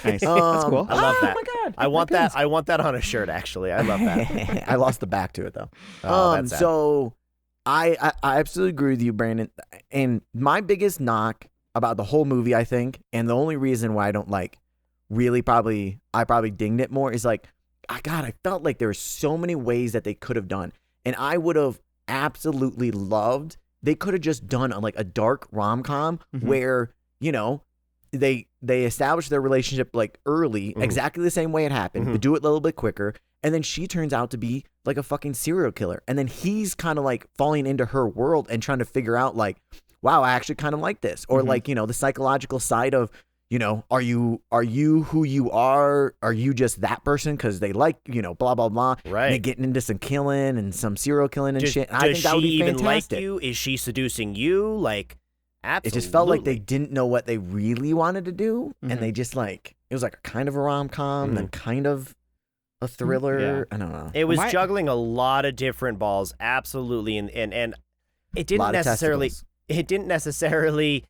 Nice. That's cool. I love that. Oh my God. I want that. I want that on a shirt. Actually, I love that. I lost the back to it though. That's sad. So I absolutely agree with you, Brandon. And my biggest knock about the whole movie, I think, and the only reason why I don't I probably dinged it more is like, I felt like there were so many ways that they could have done, and I would have absolutely loved. They could have just done a dark rom-com where they establish their relationship like early, exactly the same way it happened, but do it a little bit quicker. And then she turns out to be like a fucking serial killer. And then he's kind of like falling into her world and trying to figure out like, wow, I actually kind of like this. Or like, the psychological side of, are you who you are? Are you just that person? Because they like, blah, blah, blah. Right. And they're getting into some killing and some serial killing and shit. And I think that would be fantastic. Does she even fantastic. like you? Is she seducing you? Like, absolutely. It just felt like they didn't know what they really wanted to do. And they just it was like a kind of a rom-com and kind of a thriller. Yeah. I don't know. It was juggling a lot of different balls, absolutely, and it didn't necessarily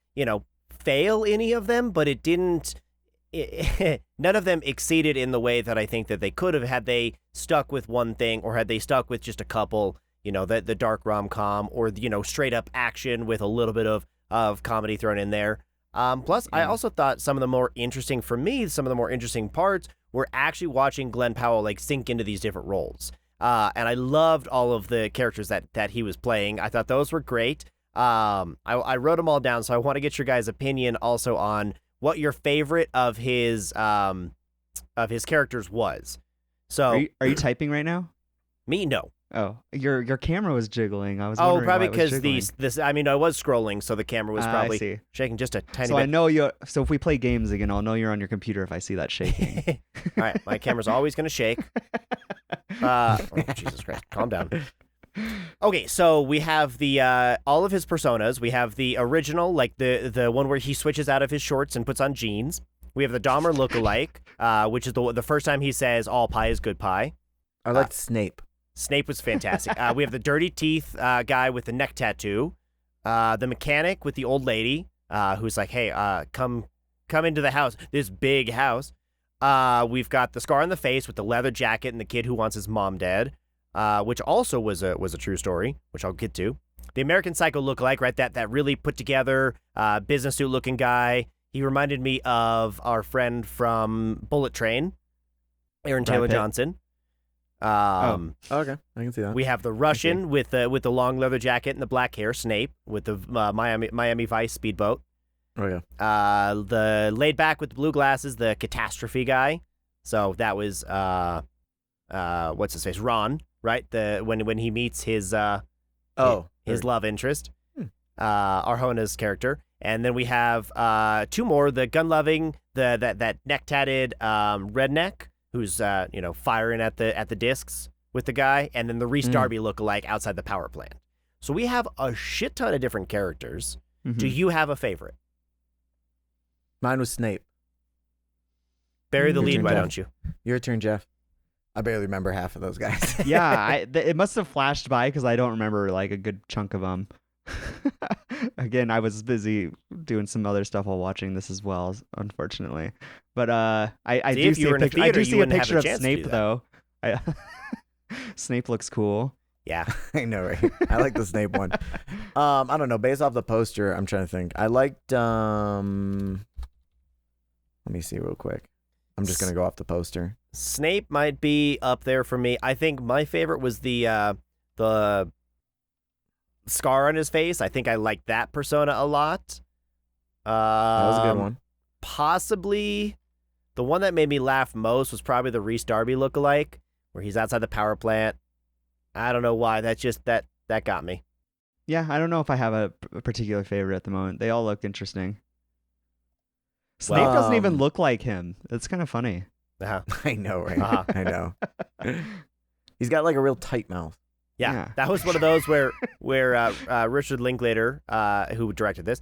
fail any of them, but it didn't. None of them exceeded in the way that I think that they could have had they stuck with one thing, or had they stuck with just a couple. The dark rom-com, or straight up action with a little bit of comedy thrown in there. Plus, I also thought some of the more interesting parts were actually watching Glen Powell sink into these different roles. And I loved all of the characters that he was playing. I thought those were great. I wrote them all down, so I want to get your guys' opinion also on what your favorite of his characters was. So, are you typing right now? Me, no. Oh, your camera was jiggling. I was wondering probably because this. I mean, I was scrolling, so the camera was probably shaking just a tiny bit. So I know you. So if we play games again, I'll know you're on your computer if I see that shaking. All right, my camera's always gonna shake. Jesus Christ, calm down. Okay, so we have the all of his personas. We have the original, like the one where he switches out of his shorts and puts on jeans. We have the Dahmer lookalike, which is the first time he says all pie is good pie. I liked Snape. Snape was fantastic. We have the dirty teeth guy with the neck tattoo. The mechanic with the old lady who's like, hey, come into the house, this big house. We've got the scar on the face with the leather jacket and the kid who wants his mom dead, which also was a true story, which I'll get to. The American Psycho lookalike, right? That really put together business suit looking guy. He reminded me of our friend from Bullet Train, Aaron Taylor Johnson. Okay, I can see that. We have the Russian with the long leather jacket and the black hair, Snape, with the Miami Vice speedboat. Oh yeah. The laid back with the blue glasses, the catastrophe guy. So that was what's his face, Ron, right? The when he meets his his love interest, Arjona's character. And then we have two more: the gun-loving, that neck-tatted redneck who's firing at the discs with the guy, and then the Rhys Darby lookalike outside the power plant. So we have a shit ton of different characters. Mm-hmm. Do you have a favorite? Mine was Snape. Bury the Your lead, turn, why Geoff. don't you? Your turn, Geoff. I barely remember half of those guys. Yeah, it must have flashed by because I don't remember like a good chunk of them. Again, I was busy doing some other stuff while watching this as well, unfortunately. But I do see a picture. I do see a picture of Snape though. Snape looks cool. Yeah, I know, right? I like the Snape one. I don't know. Based off the poster, I'm trying to think. I liked. Let me see real quick. I'm just gonna go off the poster. Snape might be up there for me. I think my favorite was the scar on his face. I think I liked that persona a lot. That was a good one. Possibly the one that made me laugh most was probably the Rhys Darby lookalike, where he's outside the power plant. I don't know why. That got me. Yeah, I don't know if I have a particular favorite at the moment. They all look interesting. Snape doesn't even look like him. It's kind of funny. Uh-huh. I know, right? I know. He's got like a real tight mouth. Yeah, that was one of those where Richard Linklater, who directed this,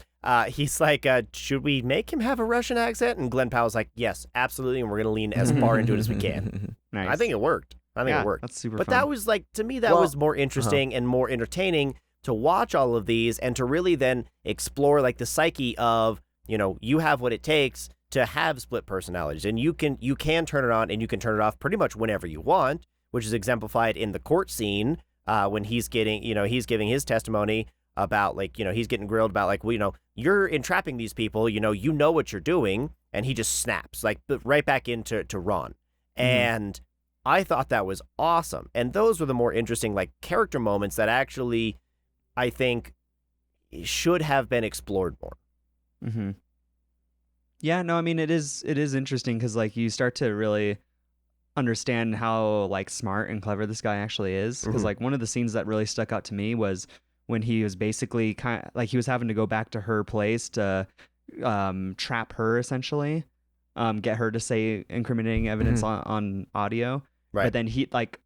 he's like, should we make him have a Russian accent? And Glen Powell's like, yes, absolutely, and we're going to lean as far into it as we can. Nice. I think it worked. It worked. That's super But fun. that was like, to me, that was more interesting and more entertaining to watch all of these and to really then explore like the psyche of, you have what it takes to have split personalities, and you can turn it on and you can turn it off pretty much whenever you want, which is exemplified in the court scene when he's getting, he's giving his testimony about like, he's getting grilled about like, well, you're entrapping these people, you know what you're doing, and he just snaps like right back into Ron. And I thought that was awesome. And those were the more interesting like character moments that actually I think should have been explored more. Mm-hmm. Yeah, no, I mean it is interesting because like you start to really understand how like smart and clever this guy actually is. Because like one of the scenes that really stuck out to me was when he was basically kind of like he was having to go back to her place to trap her essentially, get her to say incriminating evidence on audio. Right. But then he like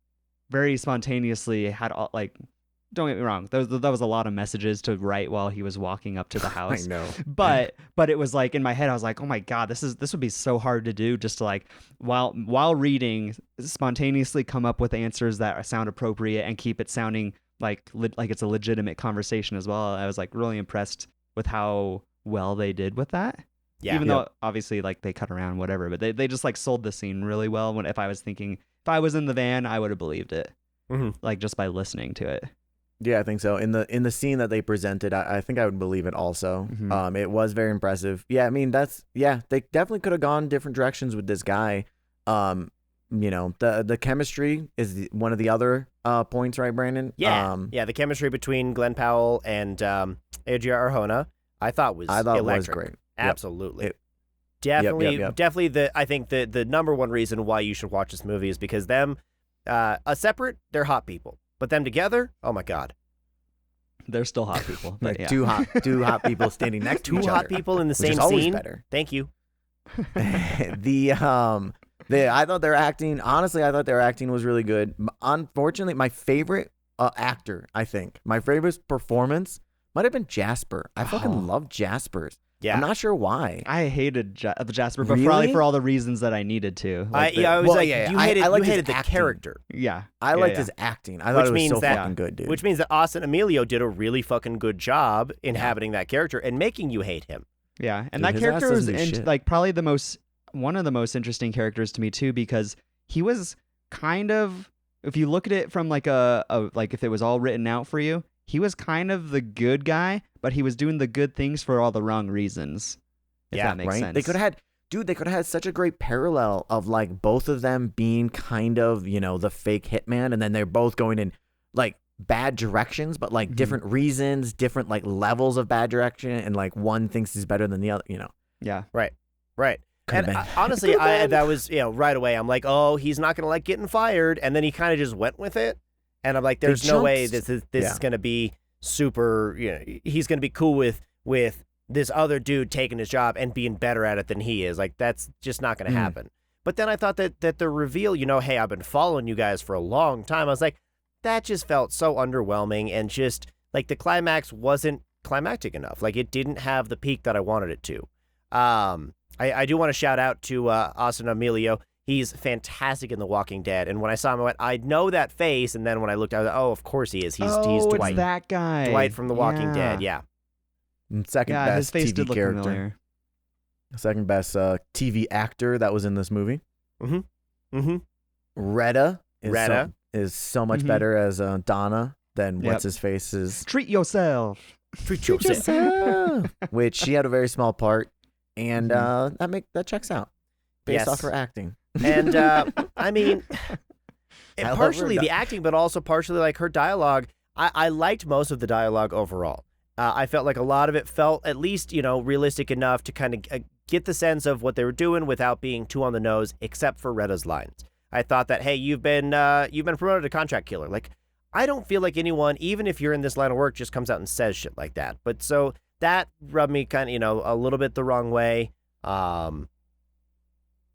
very spontaneously had all like. Don't get me wrong. That was a lot of messages to write while he was walking up to the house. I know. But it was like in my head, I was like, oh my God, this would be so hard to do just to like while reading, spontaneously come up with answers that sound appropriate and keep it sounding like it's a legitimate conversation as well. I was like really impressed with how well they did with that. Yeah. Even though obviously like they cut around whatever, but they just like sold the scene really well. If I was in the van, I would have believed it. Like just by listening to it. Yeah, I think so. In the scene that they presented, I think I would believe it also. It was very impressive. Yeah, I mean they definitely could have gone different directions with this guy. The chemistry is one of the other points, right, Brandon? Yeah, the chemistry between Glen Powell and Adria Arjona, I thought was electric. Was great. Absolutely. Definitely I think the number one reason why you should watch this movie is because them separate, they're hot people. But them together, oh my God. They're still hot people. But like two hot people standing next to each other. Two hot people in the same scene. Better. Thank you. I thought their acting, honestly, was really good. Unfortunately, my favorite actor, I think, my favorite performance might have been Jasper. I fucking love Jasper's. Yeah. I'm not sure why. I hated Jasper, but probably for all the reasons that I needed to. Like you hated the character. Yeah. I liked his acting. I thought it was so fucking good, dude. Which means that Austin Emilio did a really fucking good job inhabiting that character and making you hate him. Yeah, and that character was like probably one of the most interesting characters to me too, because he was kind of, if you look at it from like like if it was all written out for you, he was kind of the good guy, but he was doing the good things for all the wrong reasons. If that makes sense. They could have dude, they could have had such a great parallel of like both of them being kind of, the fake hitman, and then they're both going in like bad directions, but like different reasons, different like levels of bad direction, and like one thinks is better than the other, Yeah. Right. Could've And been. honestly, that was, right away. I'm like, oh, he's not going to like getting fired. And then he kind of just went with it. And I'm like, there's no way this is going to be super, he's going to be cool with this other dude taking his job and being better at it than he is. Like, that's just not going to happen. But then I thought that the reveal, hey, I've been following you guys for a long time. I was like, that just felt so underwhelming, and just like the climax wasn't climactic enough. Like, it didn't have the peak that I wanted it to. I do want to shout out to Austin Emilio. He's fantastic in The Walking Dead. And when I saw him, I went, I know that face. And then when I looked, I was like, oh, of course he is. He's Dwight. It's that guy. Dwight from The Walking Dead. Yeah. Second best his face TV did look character. familiar. Second best TV actor that was in this movie. Retta is so much better as Donna than what's his face is. Treat yourself. Treat yourself. Which she had a very small part, and that checks out based off her acting. And I mean, I partially the acting, but also partially like her dialogue. I liked most of the dialogue overall. I felt like a lot of it felt at least, realistic enough to kind of get the sense of what they were doing without being too on the nose, except for Retta's lines. I thought that, hey, you've been promoted to contract killer. Like, I don't feel like anyone, even if you're in this line of work, just comes out and says shit like that. But so that rubbed me kind of, a little bit the wrong way. And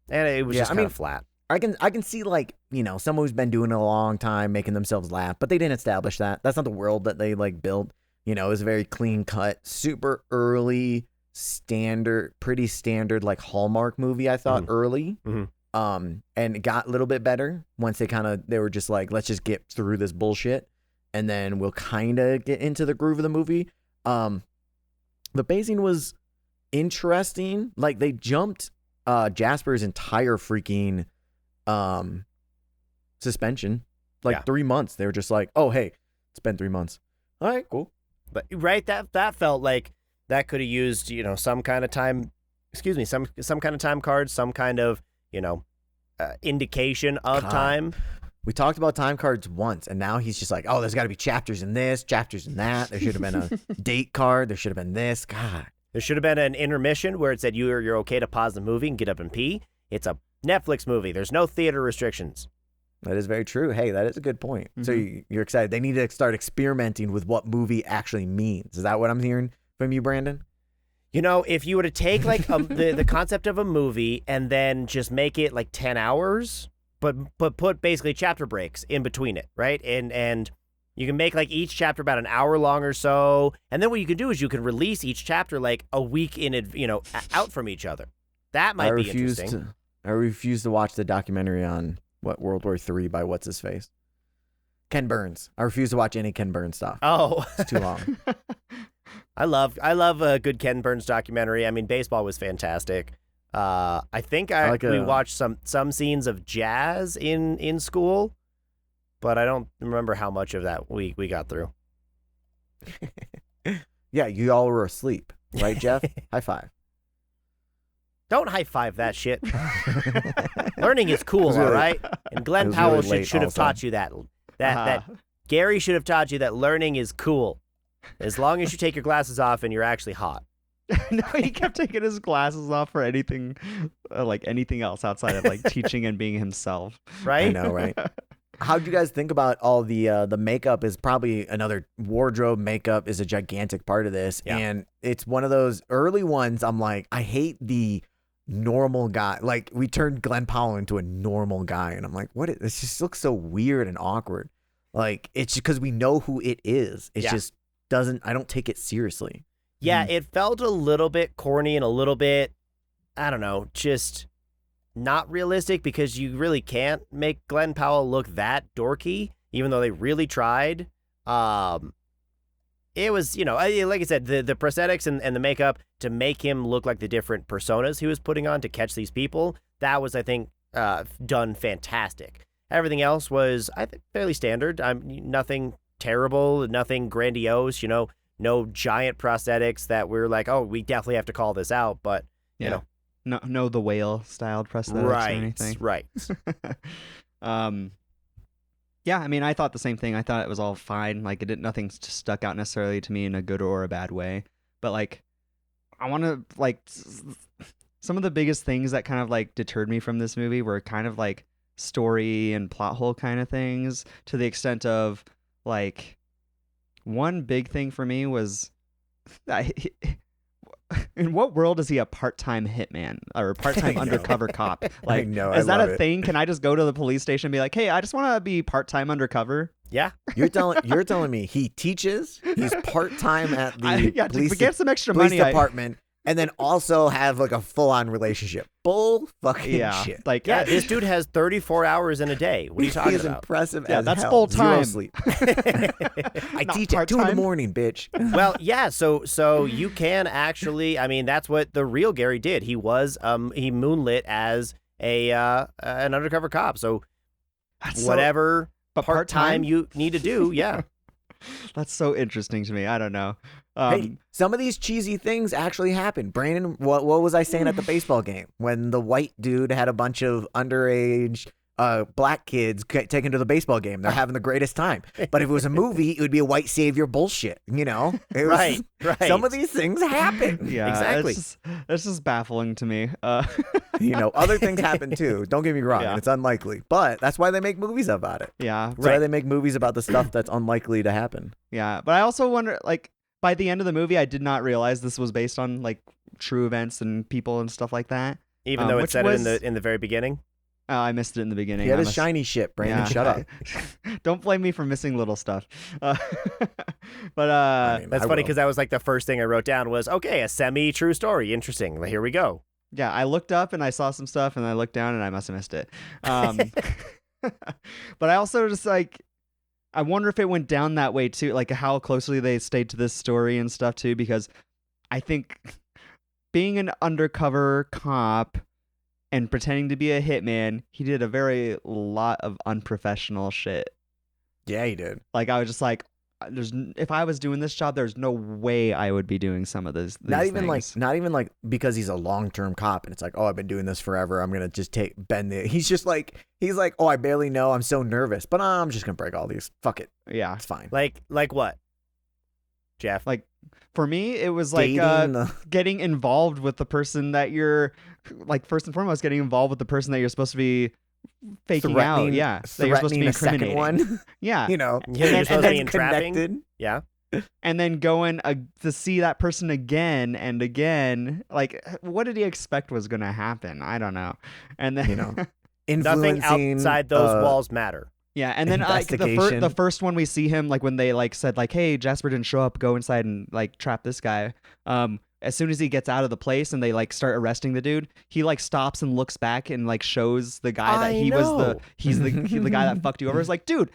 it was just kind of flat. I can see like, someone who's been doing it a long time making themselves laugh, but they didn't establish that. That's not the world that they like built. It was a very clean cut, super early, pretty standard like Hallmark movie, I thought, early. And it got a little bit better once they were just like, let's just get through this bullshit, and then we'll kind of get into the groove of the movie. The pacing was interesting. Like, they jumped Jasper's entire freaking suspension, 3 months. They were just like, oh, hey, it's been 3 months. All right, cool. But that felt like that could have used, some kind of time, some kind of time card, some kind of, indication of time. We talked about time cards once, and now he's just like, oh, there's got to be chapters in this, chapters in that. There should have been a date card. There should have been this. God. There should have been an intermission where it said you're okay to pause the movie and get up and pee. It's a Netflix movie. There's no theater restrictions. That is very true. Hey, that is a good point. So you're excited. They need to start experimenting with what movie actually means. Is that what I'm hearing from you, Brandon? If you were to take like the concept of a movie and then just make it like 10 hours, but put basically chapter breaks in between it, right? And you can make like each chapter about an hour long or so. And then what you can do is you can release each chapter like a week out from each other. That might be interesting. I refuse to watch the documentary on World War III by what's his face? Ken Burns. I refuse to watch any Ken Burns stuff. Oh, it's too long. I love a good Ken Burns documentary. I mean, baseball was fantastic. I think we watched some scenes of jazz in school, but I don't remember how much of that we got through. Yeah, you all were asleep, right, Geoff? High five. Don't high five that shit. Learning is cool, all right? And Glen Powell should have taught you that. That Gary should have taught you that learning is cool, as long as you take your glasses off and you're actually hot. No, he kept taking his glasses off for anything, anything else outside of like teaching and being himself. Right? I know, right? How'd you guys think about all the makeup? Is probably another wardrobe. Makeup is a gigantic part of this, and it's one of those early ones. I'm like, I hate the normal guy. Like, we turned Glen Powell into a normal guy, and I'm like, this just looks so weird and awkward. Like, it's because we know who it is. It just doesn't. I don't take it seriously. Yeah, it felt a little bit corny and a little bit, I don't know, just not realistic, because you really can't make Glen Powell look that dorky, even though they really tried. It was, like I said, the prosthetics and the makeup to make him look like the different personas he was putting on to catch these people, that was, I think, done fantastic. Everything else was, I think, fairly standard. Nothing terrible, nothing grandiose, no giant prosthetics that we're like, oh, we definitely have to call this out. But, no the whale styled prosthetics or anything. Right. Yeah, I mean, I thought the same thing. I thought it was all fine. Like, nothing stuck out necessarily to me in a good or a bad way. But like, I want to like some of the biggest things that kind of like deterred me from this movie were kind of like story and plot hole kind of things, to the extent of like, one big thing for me was in what world is he a part-time hitman or a part-time undercover cop? Like, is that a thing? Can I just go to the police station and be like, hey, I just want to be part-time undercover? Yeah. You're telling me he teaches, he's part-time at the police, to get some extra police money, department, and then also have like a full-on relationship. Bull fucking shit. Like, yeah, this dude has 34 hours in a day. What are you talking he is about? impressive Yeah, as that's hell. full time. Zero sleep. I teach at 2 a.m, bitch. Well, yeah, so you can actually, I mean, that's what the real Gary did. He was he moonlit as an undercover cop. So whatever part-time you need to do, yeah. That's so interesting to me. I don't know. Hey, some of these cheesy things actually happen. Brandon, what was I saying at the baseball game when the white dude had a bunch of underage black kids taken to the baseball game? They're having the greatest time. But if it was a movie, it would be a white savior bullshit. You know, right. Some of these things happen. Yeah, exactly. It's just baffling to me. You know, other things happen too. Don't get me wrong. And it's unlikely, but that's why they make movies about it. Yeah, that's why they make movies about the stuff that's unlikely to happen. Yeah, but I also wonder, like, by the end of the movie, I did not realize this was based on like true events and people and stuff like that. Even though it said it in the very beginning. Oh, I missed it in the beginning. He had a shiny ship, Brandon. Shut up. Don't blame me for missing little stuff. But I mean, that's funny because that was like the first thing I wrote down was, okay, a semi-true story. Interesting. Here we go. Yeah, I looked up and I saw some stuff and I looked down and I must have missed it. But I also just like, I wonder if it went down that way too, like how closely they stayed to this story and stuff too, because I think being an undercover cop and pretending to be a hitman, he did a very lot of unprofessional shit. Yeah, he did. Like, I was just like, if I was doing this job, there's no way I would be doing some of these not even things. like because he's a long-term cop and it's like, oh, I've been doing this forever, I'm gonna just bend it. He's like, oh, I barely know, I'm so nervous, but I'm just gonna break all these. Fuck it. Yeah, it's fine. Like what, Geoff? Like, for me, it was like getting involved with the person that you're, like, first and foremost, getting involved with the person that you're supposed to be faking out. Yeah, that you're supposed to be incriminating. One. Yeah, you know, yeah, you're supposed to be entrapping. Connected. Yeah. And then going to see that person again and again. Like, what did he expect was going to happen? I don't know. And then, you know, nothing outside those walls matter. Yeah, and then like the first one we see him, like when they like said like, hey, Jasper didn't show up, go inside and like trap this guy. As soon as he gets out of the place and they like start arresting the dude, he like stops and looks back and like shows the guy that he's the guy that fucked you over. It's like, dude,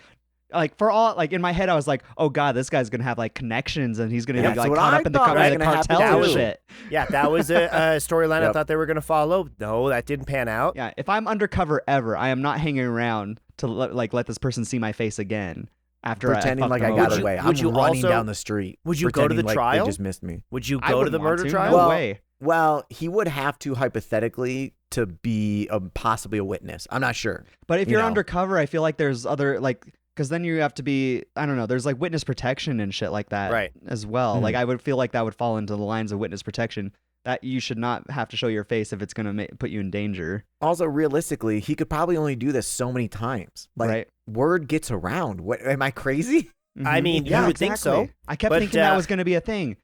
like for all, like in my head I was like, oh god, this guy's gonna have like connections and he's gonna be like caught up in the cartel and shit. Yeah, that was a storyline I thought they were gonna follow. No, that didn't pan out. Yeah, if I'm undercover ever, I am not hanging around to let this person see my face again. After pretending like I got away, I'm running down the street. Would you go to the trial? They just missed me. Would you go to the murder trial? No way. Well, he would have to hypothetically to be possibly a witness. I'm not sure. But if you're undercover, I feel like there's other like, because then you have to be, I don't know, there's like witness protection and shit like that, right? As well. Mm-hmm. Like I would feel like that would fall into the lines of witness protection. That you should not have to show your face if it's going to put you in danger. Also, realistically, he could probably only do this so many times. Like, word gets around. What, am I crazy? Mm-hmm. I mean, you would think so. I kept thinking that was going to be a thing.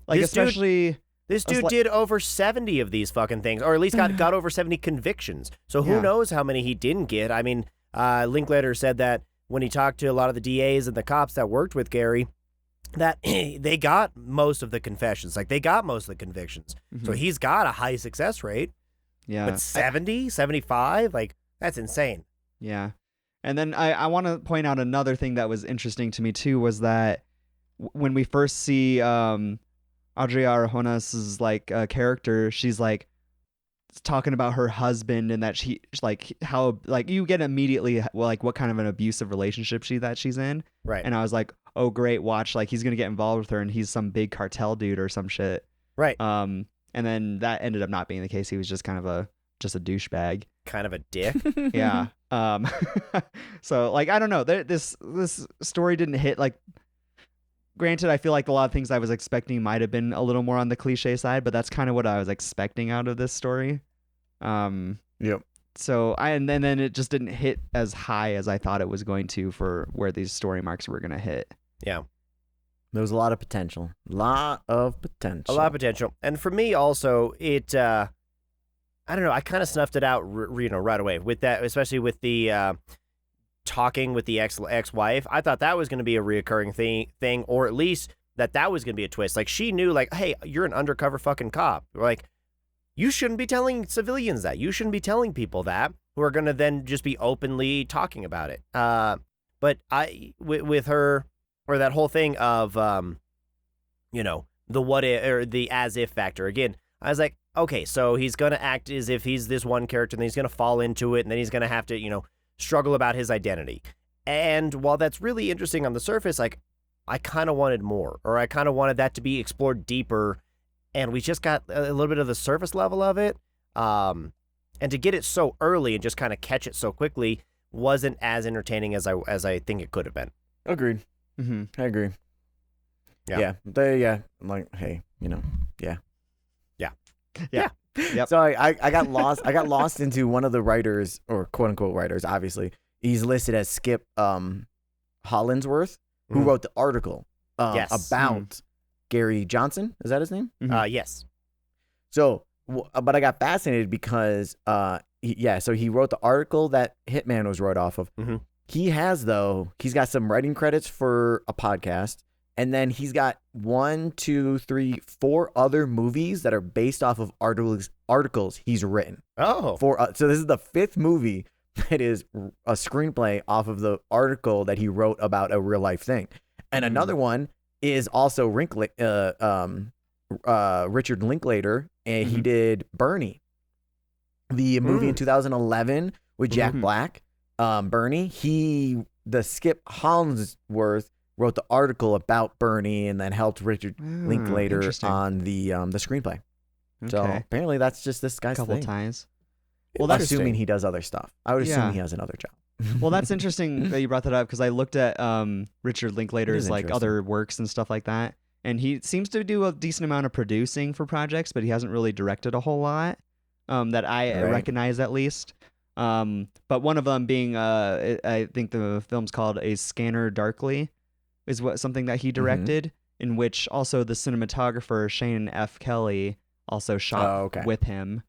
Like, especially... This dude did over 70 of these fucking things, or at least got over 70 convictions. So who knows how many he didn't get. I mean, Linklater said that when he talked to a lot of the DAs and the cops that worked with Gary, that they got most of the confessions. Like, they got most of the convictions. Mm-hmm. So he's got a high success rate. Yeah. But 70, 75? Like, that's insane. Yeah. And then I want to point out another thing that was interesting to me, too, was that when we first see Adria Arjona's, like, character, she's, like, talking about her husband and that she, like, how, like, you get immediately, like, what kind of an abusive relationship she's in. Right. And I was like, oh great, watch, like he's gonna get involved with her and he's some big cartel dude or some shit. Right. And then that ended up not being the case. He was just kind of a douchebag. Kind of a dick. Yeah. So like I don't know. This story didn't hit like. Granted, I feel like a lot of things I was expecting might have been a little more on the cliche side, but that's kind of what I was expecting out of this story. Yep. So and then it just didn't hit as high as I thought it was going to for where these story marks were going to hit. Yeah. There was a lot of potential. A lot of potential. And for me also, it, I don't know, I kind of snuffed it out, right away with that, especially with the talking with the ex-wife. I thought that was going to be a reoccurring thing, or at least that was going to be a twist. Like, she knew, like, hey, you're an undercover fucking cop. Like, you shouldn't be telling civilians that. You shouldn't be telling people that who are going to then just be openly talking about it. But with her, or that whole thing of, the what if, or the as if factor. Again, I was like, okay, so he's going to act as if he's this one character, and then he's going to fall into it, and then he's going to have to, struggle about his identity. And while that's really interesting on the surface, like, I kind of wanted more, or I kind of wanted that to be explored deeper, and we just got a little bit of the surface level of it. And to get it so early and just kind of catch it so quickly wasn't as entertaining as I think it could have been. Agreed. Mm-hmm. I agree. Yeah. I'm like, hey, yeah. Yep. So I got lost. I got lost into one of the writers, or quote unquote writers. Obviously, he's listed as Skip Hollandsworth, who wrote the article about Gary Johnson. Is that his name? Yes. So, but I got fascinated because, so he wrote the article that Hitman was wrote off of. Mm-hmm. He's got some writing credits for a podcast. And then he's got 1, 2, 3, 4 other movies that are based off of articles he's written. Oh. So this is the 5th movie that is a screenplay off of the article that he wrote about a real life thing. And another one is also Richard Linklater, and he did Bernie, the movie in 2011 with Jack Black. Bernie, the Skip Hollandsworth wrote the article about Bernie, and then helped Richard Linklater on the screenplay. Okay. So apparently that's just this guy's couple thing. ties. Well, that's assuming he does other stuff. I would assume he has another job. Well, that's interesting that you brought that up, because I looked at Richard Linklater's like other works and stuff like that, and he seems to do a decent amount of producing for projects, but he hasn't really directed a whole lot that I recognize, at least. But one of them being, I think the film's called A Scanner Darkly, is something that he directed, in which also the cinematographer Shane F. Kelly also shot with him.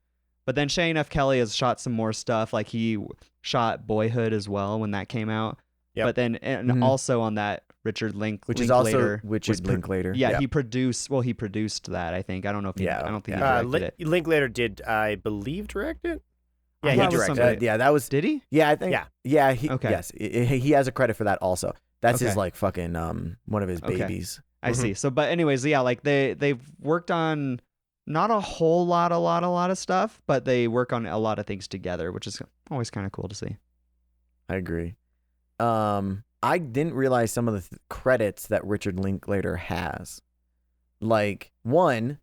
But then Shane F. Kelly has shot some more stuff, like he shot Boyhood as well when that came out. Yep. But then also on that, Richard Linklater, which is also Richard Linklater. Yeah, he produced that, I think. I don't know if he I don't think he directed it. Linklater did, I believe, direct it. Yeah, he directed it. That was. Did he? Yeah, I think. Yeah. Okay. Yes, he has a credit for that also. That's his like fucking one of his babies. I see. So, but anyways, yeah, like they've worked on not a whole lot of stuff, but they work on a lot of things together, which is always kind of cool to see. I agree. I didn't realize some of the credits that Richard Linklater has. Like, one,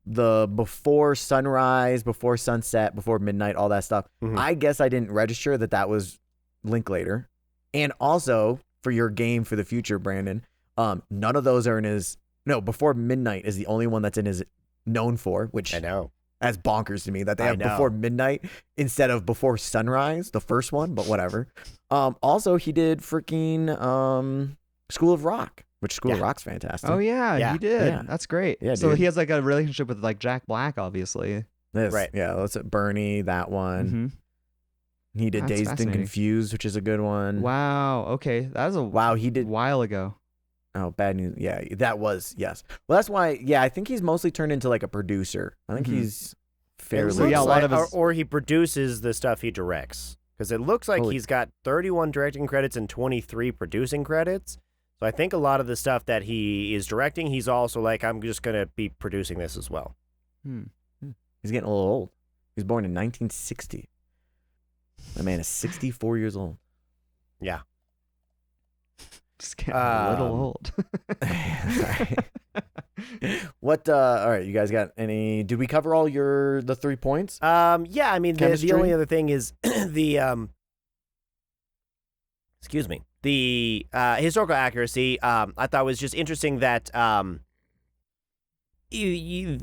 the before sunrise, before sunset, before midnight, all that stuff. I guess I didn't register that was Linklater. And also, for your game for the future, Brandon, none of those are in his. No, Before Midnight is the only one that's in his known for, which I know. That's bonkers to me that they have Before Midnight instead of Before Sunrise, the first one, but whatever. Also, he did freaking School of Rock, which School of Rock's fantastic. Oh, yeah, he did. Yeah. That's great. Yeah, so dude. he has like a relationship with like Jack Black, obviously. Right. Yeah, that's Bernie, that one. He did Dazed and Confused, which is a good one. Wow. Okay. That was he did a while ago. Oh, Bad News. Yeah, that was, yes. Well, that's why, I think he's mostly turned into like a producer. I think he's fairly. So, a lot of his... or he produces the stuff he directs. Because it looks like he's got 31 directing credits and 23 producing credits. So I think a lot of the stuff that he is directing, he's also like, I'm just going to be producing this as well. He's getting a little old. He was born in 1960. That man is 64 years old. Yeah. Just getting a little old. What? All right, you guys got any? Did we cover all the 3 points? Yeah, I mean, the only other thing is the excuse me, the historical accuracy. I thought was just interesting that you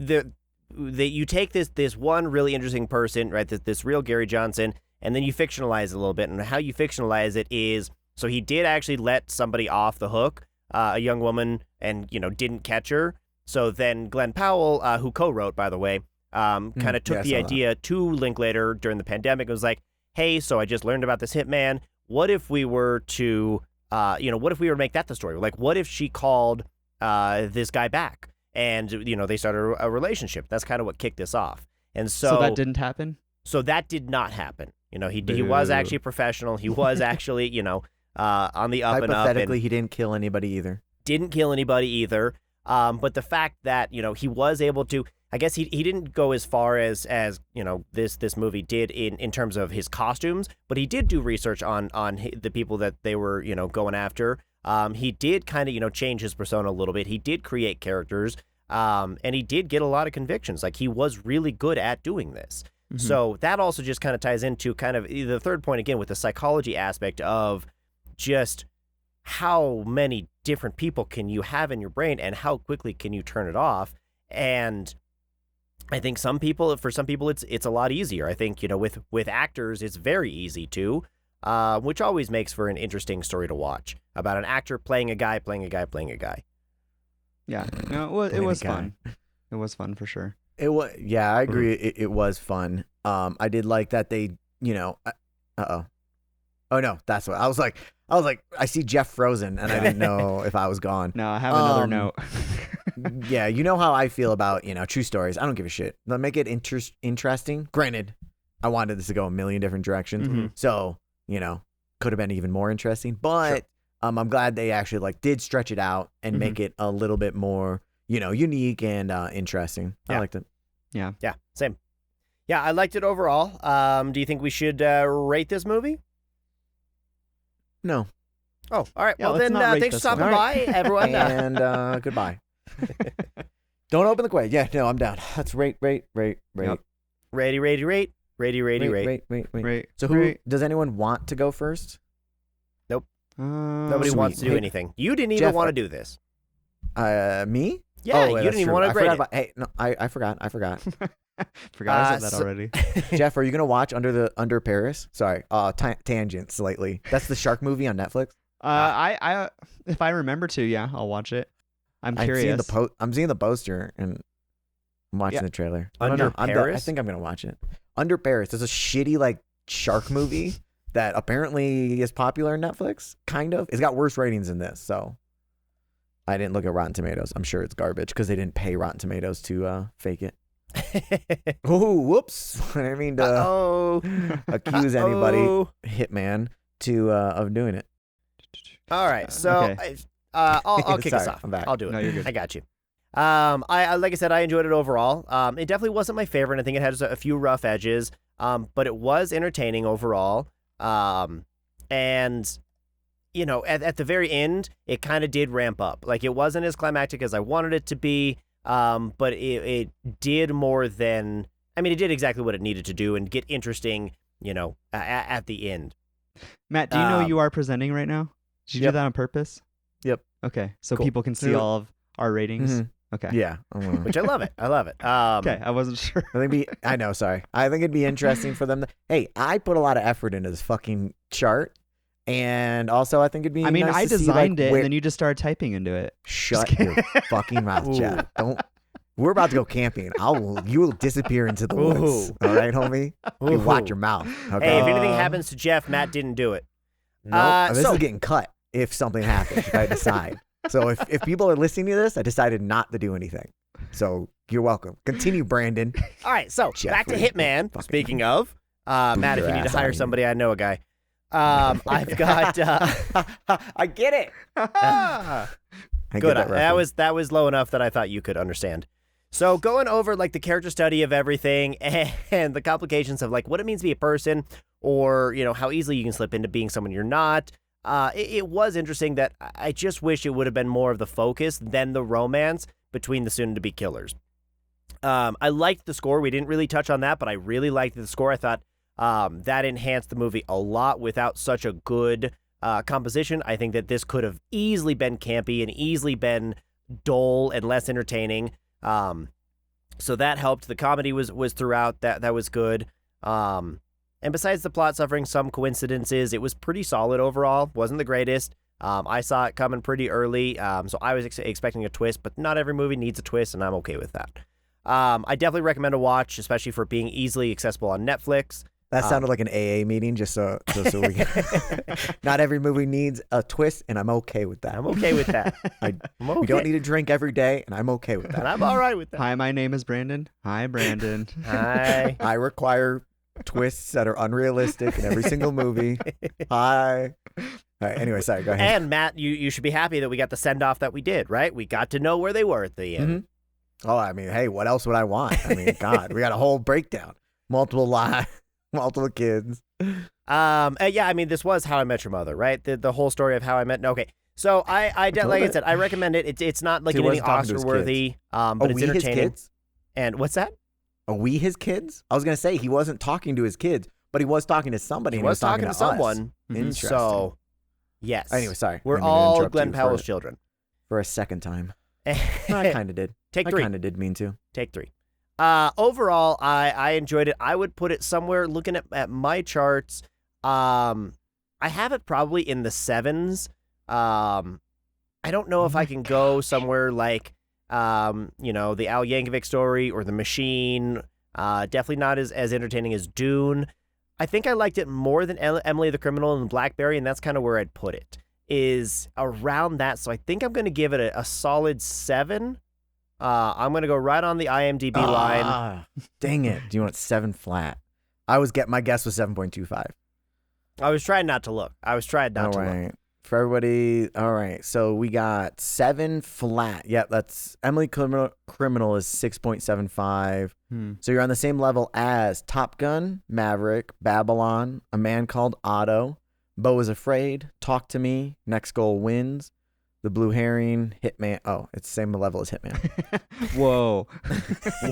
take this one really interesting person, right? This real Gary Johnson, and then you fictionalize it a little bit. And how you fictionalize it is, so he did actually let somebody off the hook, a young woman, and didn't catch her. So then Glen Powell, who co-wrote, by the way, kind of took the idea to Linklater during the pandemic. It was like, hey, so I just learned about this hitman. What if we were to, what if we were to make that the story? Like, what if she called this guy back? And, they started a relationship. That's kind of what kicked this off. And so that didn't happen? So that did not happen. He was actually a professional. He was actually, on the up and up. Hypothetically, he didn't kill anybody either. Didn't kill anybody either. But the fact that, he was able to, I guess he didn't go as far as this movie did in terms of his costumes, but he did do research on the people that they were, going after. He did kind of, change his persona a little bit. He did create characters, and he did get a lot of convictions. Like, he was really good at doing this. Mm-hmm. So that also just kind of ties into kind of the third point, again, with the psychology aspect of just how many different people can you have in your brain and how quickly can you turn it off. And I think for some people, it's a lot easier. I think, with actors, it's very easy to, which always makes for an interesting story to watch about an actor playing a guy. Yeah, no, it was fun. It was fun for sure. It was, yeah, I agree. It was fun. I did like that they, oh no, that's what I was like. I see Geoff frozen, and I didn't know if I was gone. No, I have another note. Yeah, you know how I feel about true stories. I don't give a shit. Let make it interesting. Granted, I wanted this to go a million different directions, so could have been even more interesting. But sure. I'm glad they actually did stretch it out and make it a little bit more unique and interesting. Yeah. I liked it. Yeah, same. Yeah, I liked it overall. Do you think we should rate this movie? No. Oh, all right. Yeah, well, then thanks for stopping by, everyone. And goodbye. Don't open the quay. Yeah, no, I'm down. Let's rate. Yep. Rate. So does anyone want to go first? Nope. Nobody wants to do anything. You didn't even want to do this. Me? Yeah, you didn't even want to grade it. Hey, no, I forgot. Forgot I said that already. Jeff, are you gonna watch Under Paris? Sorry, tangent slightly. That's the shark movie on Netflix. I if I remember to, yeah, I'll watch it. I'm curious. I'm seeing the poster and I'm watching the trailer. Under Paris? I think I'm gonna watch it. Under Paris. There's a shitty shark movie that apparently is popular on Netflix. Kind of. It's got worse ratings than this, so I didn't look at Rotten Tomatoes. I'm sure it's garbage because they didn't pay Rotten Tomatoes to fake it. Oh, whoops! I didn't mean to accuse anybody, Hitman, of doing it. All right, so okay. I'll kick us off. I'm back. I'll do it. No, you're good. I got you. I like I said, I enjoyed it overall. It definitely wasn't my favorite. I think it had a few rough edges, but it was entertaining overall. And at the very end, it kind of did ramp up. Like, it wasn't as climactic as I wanted it to be. But it did more than, it did exactly what it needed to do and get interesting, at the end. Matt, do you know you are presenting right now? Did you do that on purpose? Yep. Okay, so cool. People can see all of our ratings. Mm-hmm. Okay. Yeah. Which I love it. Okay, I wasn't sure. I know. Sorry. I think it'd be interesting for them. Hey, I put a lot of effort into this fucking chart. And also, I think it'd be. I nice to designed see, it, and then you just started typing into it. Shut your fucking mouth, Jeff. Don't. We're about to go camping. You will disappear into the woods. All right, homie. You watch your mouth. Okay? Hey, if anything happens to Geoff, Matt didn't do it. No, this is getting cut. If something happens, if I decide. So if people are listening to this, I decided not to do anything. So you're welcome. Continue, Brandon. All right. So back to Hitman. Speaking of, Matt, if you need to hire somebody, I know a guy. I've got. I get it. Good. That was low enough that I thought you could understand. So going over the character study of everything and the complications of what it means to be a person, or how easily you can slip into being someone you're not. It was interesting that I just wish it would have been more of the focus than the romance, between the soon-to-be killers. I liked the score. We didn't really touch on that, but I really liked the score. I thought that enhanced the movie a lot without such a good composition. I think that this could have easily been campy and easily been dull and less entertaining. So that helped. The comedy was throughout. That was good. And besides the plot suffering some coincidences, it was pretty solid overall. Wasn't the greatest. I saw it coming pretty early, so I was expecting a twist, but not every movie needs a twist, and I'm okay with that. I definitely recommend a watch, especially for being easily accessible on Netflix. That sounded like an AA meeting, just so we can. Not every movie needs a twist, and I'm okay with that. I'm okay with that. We don't need a drink every day, and I'm okay with that. And I'm all right with that. Hi, my name is Brandon. Hi, Brandon. Hi. I require twists that are unrealistic in every single movie. Hi. All right, anyway, sorry, go ahead. And Matt, you should be happy that we got the send-off that we did, right? We got to know where they were at the end. Mm-hmm. Oh, I mean, hey, what else would I want? I mean, God, we got a whole breakdown. Multiple lives, multiple kids. Yeah, I mean, this was How I Met Your Mother, right? The whole story of How I Met. Okay, so I like I said, I recommend it. It's not like anything Oscar-worthy, but it's entertaining. His kids? And what's that? Are we his kids? I was gonna say he wasn't talking to his kids, but he was talking to somebody. He and was talking to someone. Interesting. So, yes. Anyway, sorry. We're all Glen Powell's children. For a second time. I kind of did. Take 3. I kind of did mean to. Take 3. Overall, I enjoyed it. I would put it somewhere, looking at my charts, I have it probably in the 7s. I don't know if I can go somewhere like, the Al Yankovic Story or The Machine. Definitely not as entertaining as Dune. I think I liked it more than Emily the Criminal and Blackberry, and that's kind of where I'd put it, is around that. So I think I'm going to give it a solid 7. I'm going to go right on the IMDb line. Dang it. Do you want 7 flat? My guess was 7.25. I was trying not to look. Look. For everybody, all right. So we got 7 flat. Yeah, that's Emily Criminal is 6.75. So you're on the same level as Top Gun, Maverick, Babylon, A Man Called Otto, Beau is Afraid, Talk to Me, Next Goal Wins, The Blue Herring, Hitman. Oh, it's the same level as Hitman. Whoa.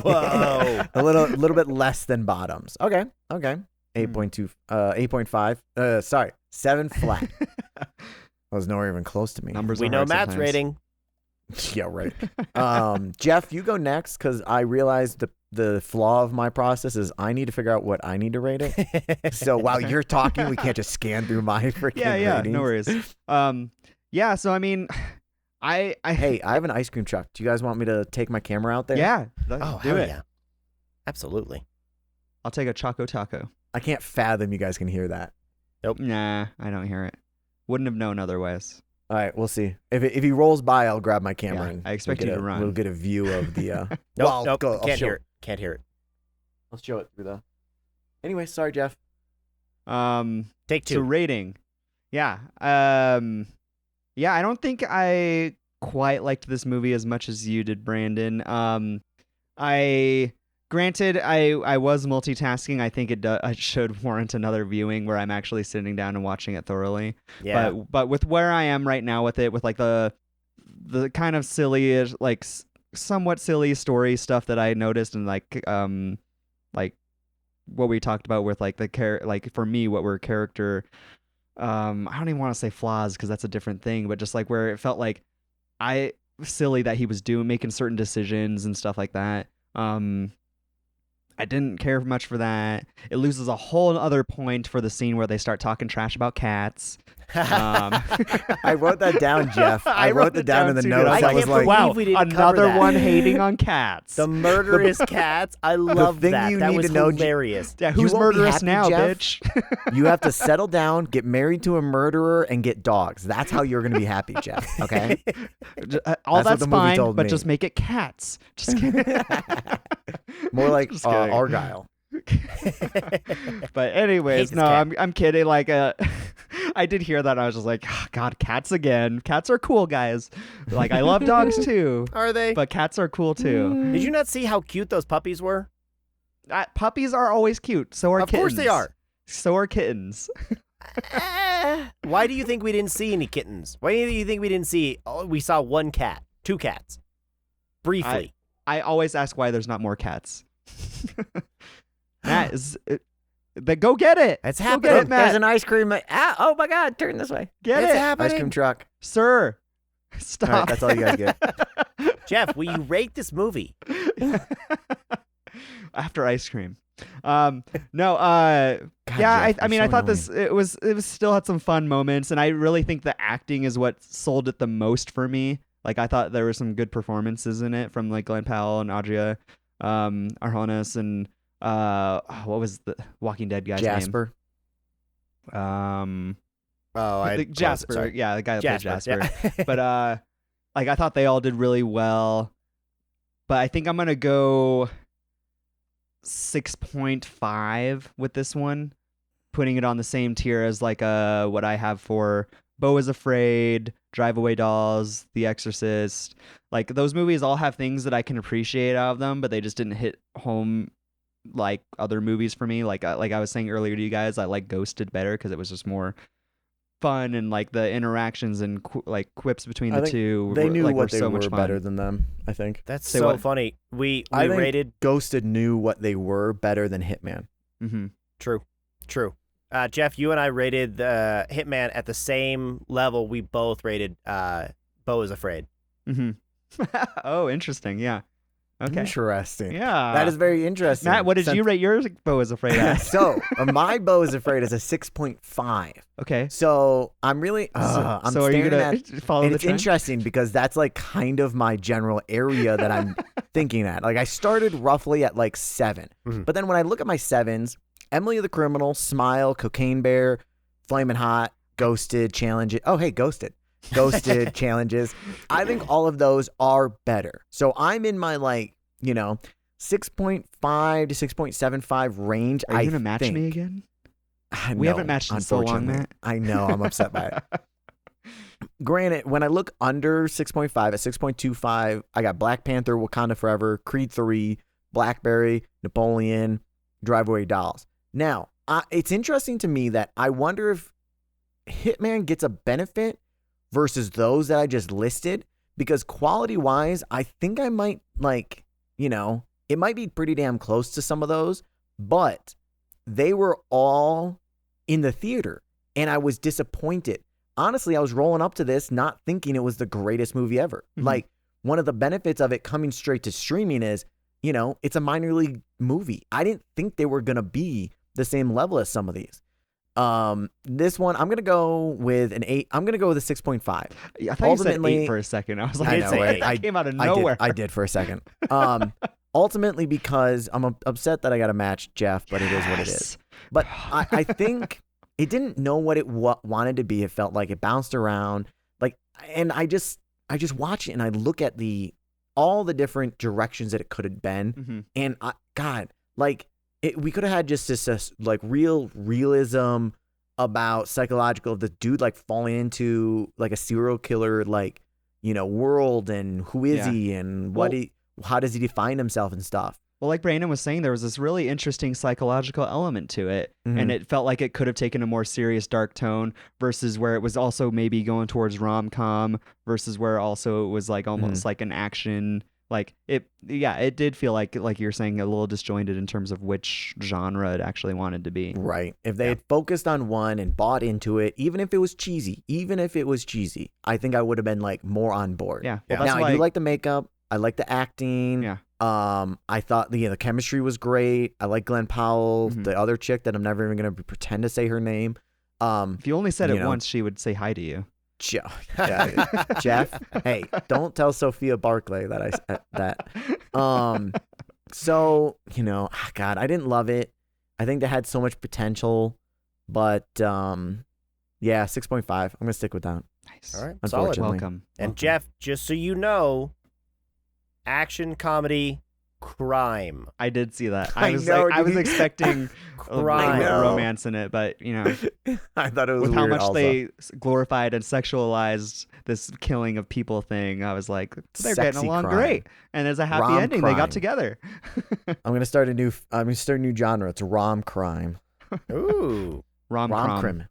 Whoa. A little bit less than Bottoms. Okay. 8.2, 8.5. Sorry, 7 flat. That was nowhere even close to me. Numbers we are know hard Matt's sometimes. rating. Yeah, right. Geoff, you go next because I realized the flaw of my process is I need to figure out what I need to rate it. So while you're talking, we can't just scan through my freaking ratings. No worries. Yeah, so I mean, hey, I have an ice cream truck. Do you guys want me to take my camera out there? Yeah. Oh, do hell it. yeah. Absolutely. I'll take a Choco Taco. I can't fathom you guys can hear that. Nope. Nah, I don't hear it. Wouldn't have known otherwise. All right, we'll see. If he rolls by, I'll grab my camera and I expect you to run. We'll get a view of the. Nope, I'll can't show hear it. Can't hear it. I'll show it through the. Anyway, sorry, Geoff. Take 2. So rating. Yeah. Yeah, I don't think I quite liked this movie as much as you did, Brandon. Granted, I was multitasking. I think it should warrant another viewing where I'm actually sitting down and watching it thoroughly. Yeah. But with where I am right now with it, with like the kind of silly, like somewhat silly story stuff that I noticed, and like what we talked about with like like for me, what were character, I don't even want to say flaws because that's a different thing, but just like where it felt like silly that he was making certain decisions and stuff like that. I didn't care much for that. It loses a whole other point for the scene where they start talking trash about cats. I wrote that down, Geoff. I wrote that down in the too, notes. I I was can't like, believe wow, we didn't cover another that. one hating on cats. The murderous cats. I love thing that. you That need was to know, hilarious. Yeah, You who's won't be murderous happy, now, Geoff. bitch? you have to settle down, get married to a murderer, and get dogs. That's how you're going to be happy, Geoff. Okay? All That's what that's the movie fine, told but me. just make it cats. Just kidding. More like Just kidding. Argyle. But anyways, Hate no, this cat. I'm kidding. Like, I did hear that. And I was just like, oh, God, cats again. Cats are cool, guys. Like, I love dogs too, Are they? but cats are cool too. Did you not see how cute those puppies were? Puppies are always cute. So are Of kittens. course they are. So are kittens. Why do you think we didn't see any kittens? Why do you think we didn't see? Oh, we saw 1 cat, 2 cats. briefly. I always ask why there's not more cats. Matt, go get it. It's Go happening. get it, Matt. There's an ice cream. Oh my God! Turn this way. Get It's it, happening. Ice cream truck. sir. Stop. All right, that's all you guys get. Jeff, will you rate this movie? After ice cream. No, God, yeah, Jeff, I mean, you're I so thought it was still had some fun moments, and I really think the acting is what sold it the most for me. Like, I thought there were some good performances in it from like Glen Powell and Adria, Arjona, and what was the Walking Dead guy's Jasper. name? Oh, I Jasper. Sorry. Yeah, the guy that played Jasper. Yeah. But like I thought they all did really well. But I think I'm gonna go 6.5 with this one, putting it on the same tier as like what I have for Beau is Afraid, Drive Away Dolls, The Exorcist. Like those movies all have things that I can appreciate out of them, but they just didn't hit home like other movies for me. Like I was saying earlier to you guys, I like Ghosted better because it was just more fun, and like the interactions and like quips between I the think two. They knew like, what were they so were much fun. better than them. I think That's Say so what? funny. We I think rated Ghosted knew what they were better than Hitman. Mm-hmm. True. Jeff, you and I rated the Hitman at the same level. We both rated Beau is Afraid. Mm-hmm. Oh, interesting. Yeah. Okay. Interesting. Yeah. That is very interesting. Matt, what did you rate yours? Beau is Afraid at? So my Beau is Afraid is a 6.5. Okay. So I'm really I'm so are you staring gonna at, follow and the it's trend? interesting because that's like kind of my general area that I'm thinking at. Like I started roughly at like 7, Mhm. but then when I look at my 7s, Emily the Criminal, Smile, Cocaine Bear, Flamin' Hot, Ghosted, Challenges. Oh hey, Ghosted, Challenges. I think all of those are better. So I'm in my 6.5 to 6.75 range. Are you gonna I match think. me again? We haven't matched in so long, Matt. I know. I'm upset by it. Granted, when I look under 6.5 at 6.25, I got Black Panther, Wakanda Forever, Creed 3, Blackberry, Napoleon, Drive Away Dolls. Now, it's interesting to me that I wonder if Hitman gets a benefit versus those that I just listed, because quality-wise, I think I might it might be pretty damn close to some of those, but they were all in the theater, and I was disappointed. Honestly, I was rolling up to this not thinking it was the greatest movie ever. Mm-hmm. Like, one of the benefits of it coming straight to streaming is, it's a minor league movie. I didn't think they were going to be the same level as some of these. This one, I'm going to go with an 8. I'm going to go with a 6.5. Yeah, I thought you said 8 for a second. I was like, I know, right? that came out of nowhere. I did for a second. Ultimately, because I'm upset that I got to match Geoff, but it is what it is. But I think it didn't know what it wanted to be. It felt like it bounced around. And I just watch it and I look at all the different directions that it could have been. Mm-hmm. And we could have had just this real realism about psychological of the dude falling into a serial killer world, and who is he and how does he define himself and stuff. Well, like Brandon was saying, there was this really interesting psychological element to it, Mm-hmm. and it felt like it could have taken a more serious, dark tone versus where it was also maybe going towards rom-com versus where also it was almost like an action. It did feel like you're saying, a little disjointed in terms of which genre it actually wanted to be. Right. If they had focused on one and bought into it, even if it was cheesy, I think I would have been more on board. Yeah. Yeah. Well, that's Now, why I do like the makeup. I like the acting. Yeah. I thought the chemistry was great. I like Glen Powell, Mhm. the other chick that I'm never even going to pretend to say her name. if you only said it know. once, she would say hi to you. Geoff, hey, don't tell Sophia Barclay that I said that. So, God, I didn't love it. I think they had so much potential, but 6.5. I'm going to stick with that. Nice. All right, solid. Unfortunately. Welcome. And Jeff, just so you know, action, comedy, crime. I did see that. I I was know, I was dude. expecting a Crime. little romance in it, but I thought it was with how weird much also. they glorified and sexualized this killing of people thing, I was like, they're getting Sexy along crime. great. And there's a happy Rom ending. They crime. got together. I'm going to start a new genre. It's rom crime. Ooh, Rom Rom crim.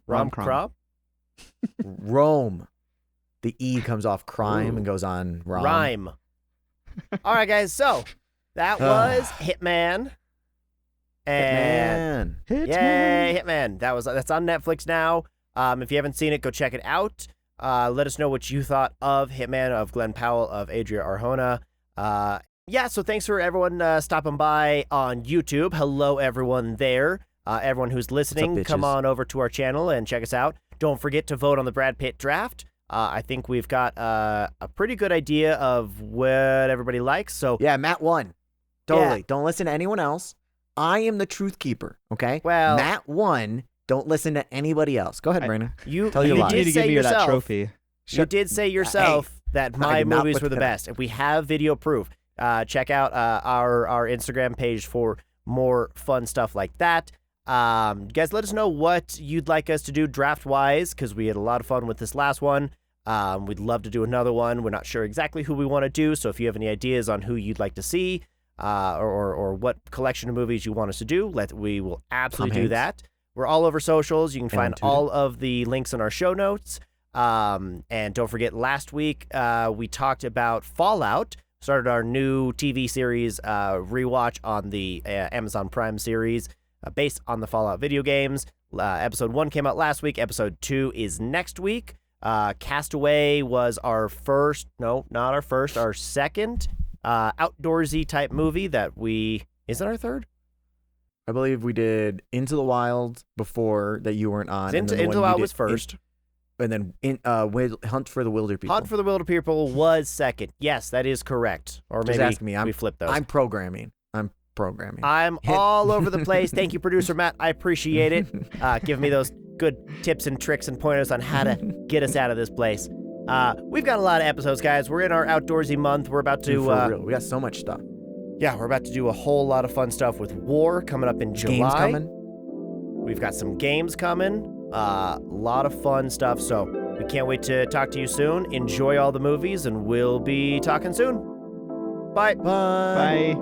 rom-com. Rome. The E comes off crime Ooh. and goes on rom. Rhyme. All right, guys. So that was Hitman. And yay, Hitman. That's on Netflix now. If you haven't seen it, go check it out. Let us know what you thought of Hitman, of Glen Powell, of Adria, Arjona. So thanks for everyone stopping by on YouTube. Hello, everyone there. Everyone who's listening, come on over to our channel and check us out. Don't forget to vote on the Brad Pitt draft. I think we've got a pretty good idea of what everybody likes. So yeah, Matt won. Totally. Don't listen to anyone else. I am the truth keeper, okay? Well, Matt won. Don't listen to anybody else. Go ahead, Brandon. You Tell your did lies. You need to say give me yourself, that trophy. You did say yourself that my movies were the best. If we have video proof, check out our Instagram page for more fun stuff like that. Guys, let us know what you'd like us to do draft-wise, because we had a lot of fun with this last one. We'd love to do another one. We're not sure exactly who we want to do, so if you have any ideas on who you'd like to see, or what collection of movies you want us to do, we will absolutely do that. We're all over socials. You can find all of the links in our show notes. And don't forget, last week we talked about Fallout, started our new TV series rewatch on the Amazon Prime series based on the Fallout video games. Episode 1 came out last week. Episode 2 is next week. Castaway was our second outdoorsy type movie is it our third? I believe we did Into the Wild before that you weren't on. Into the Wild was first. And then Hunt for the Wilder People. Hunt for the Wilder People was second. Yes, that is correct. Or maybe ask me. we flipped those. I'm programming. I'm all over the place. Thank you, producer Matt. I appreciate it. Giving me those good tips and tricks and pointers on how to get us out of this place. We've got a lot of episodes, guys. We're in our outdoorsy month. We're about to... Dude, for real. We got so much stuff. Yeah, we're about to do a whole lot of fun stuff with War coming up in July. Games coming. We've got some games coming. A lot of fun stuff. So we can't wait to talk to you soon. Enjoy all the movies, and we'll be talking soon. Bye. Bye.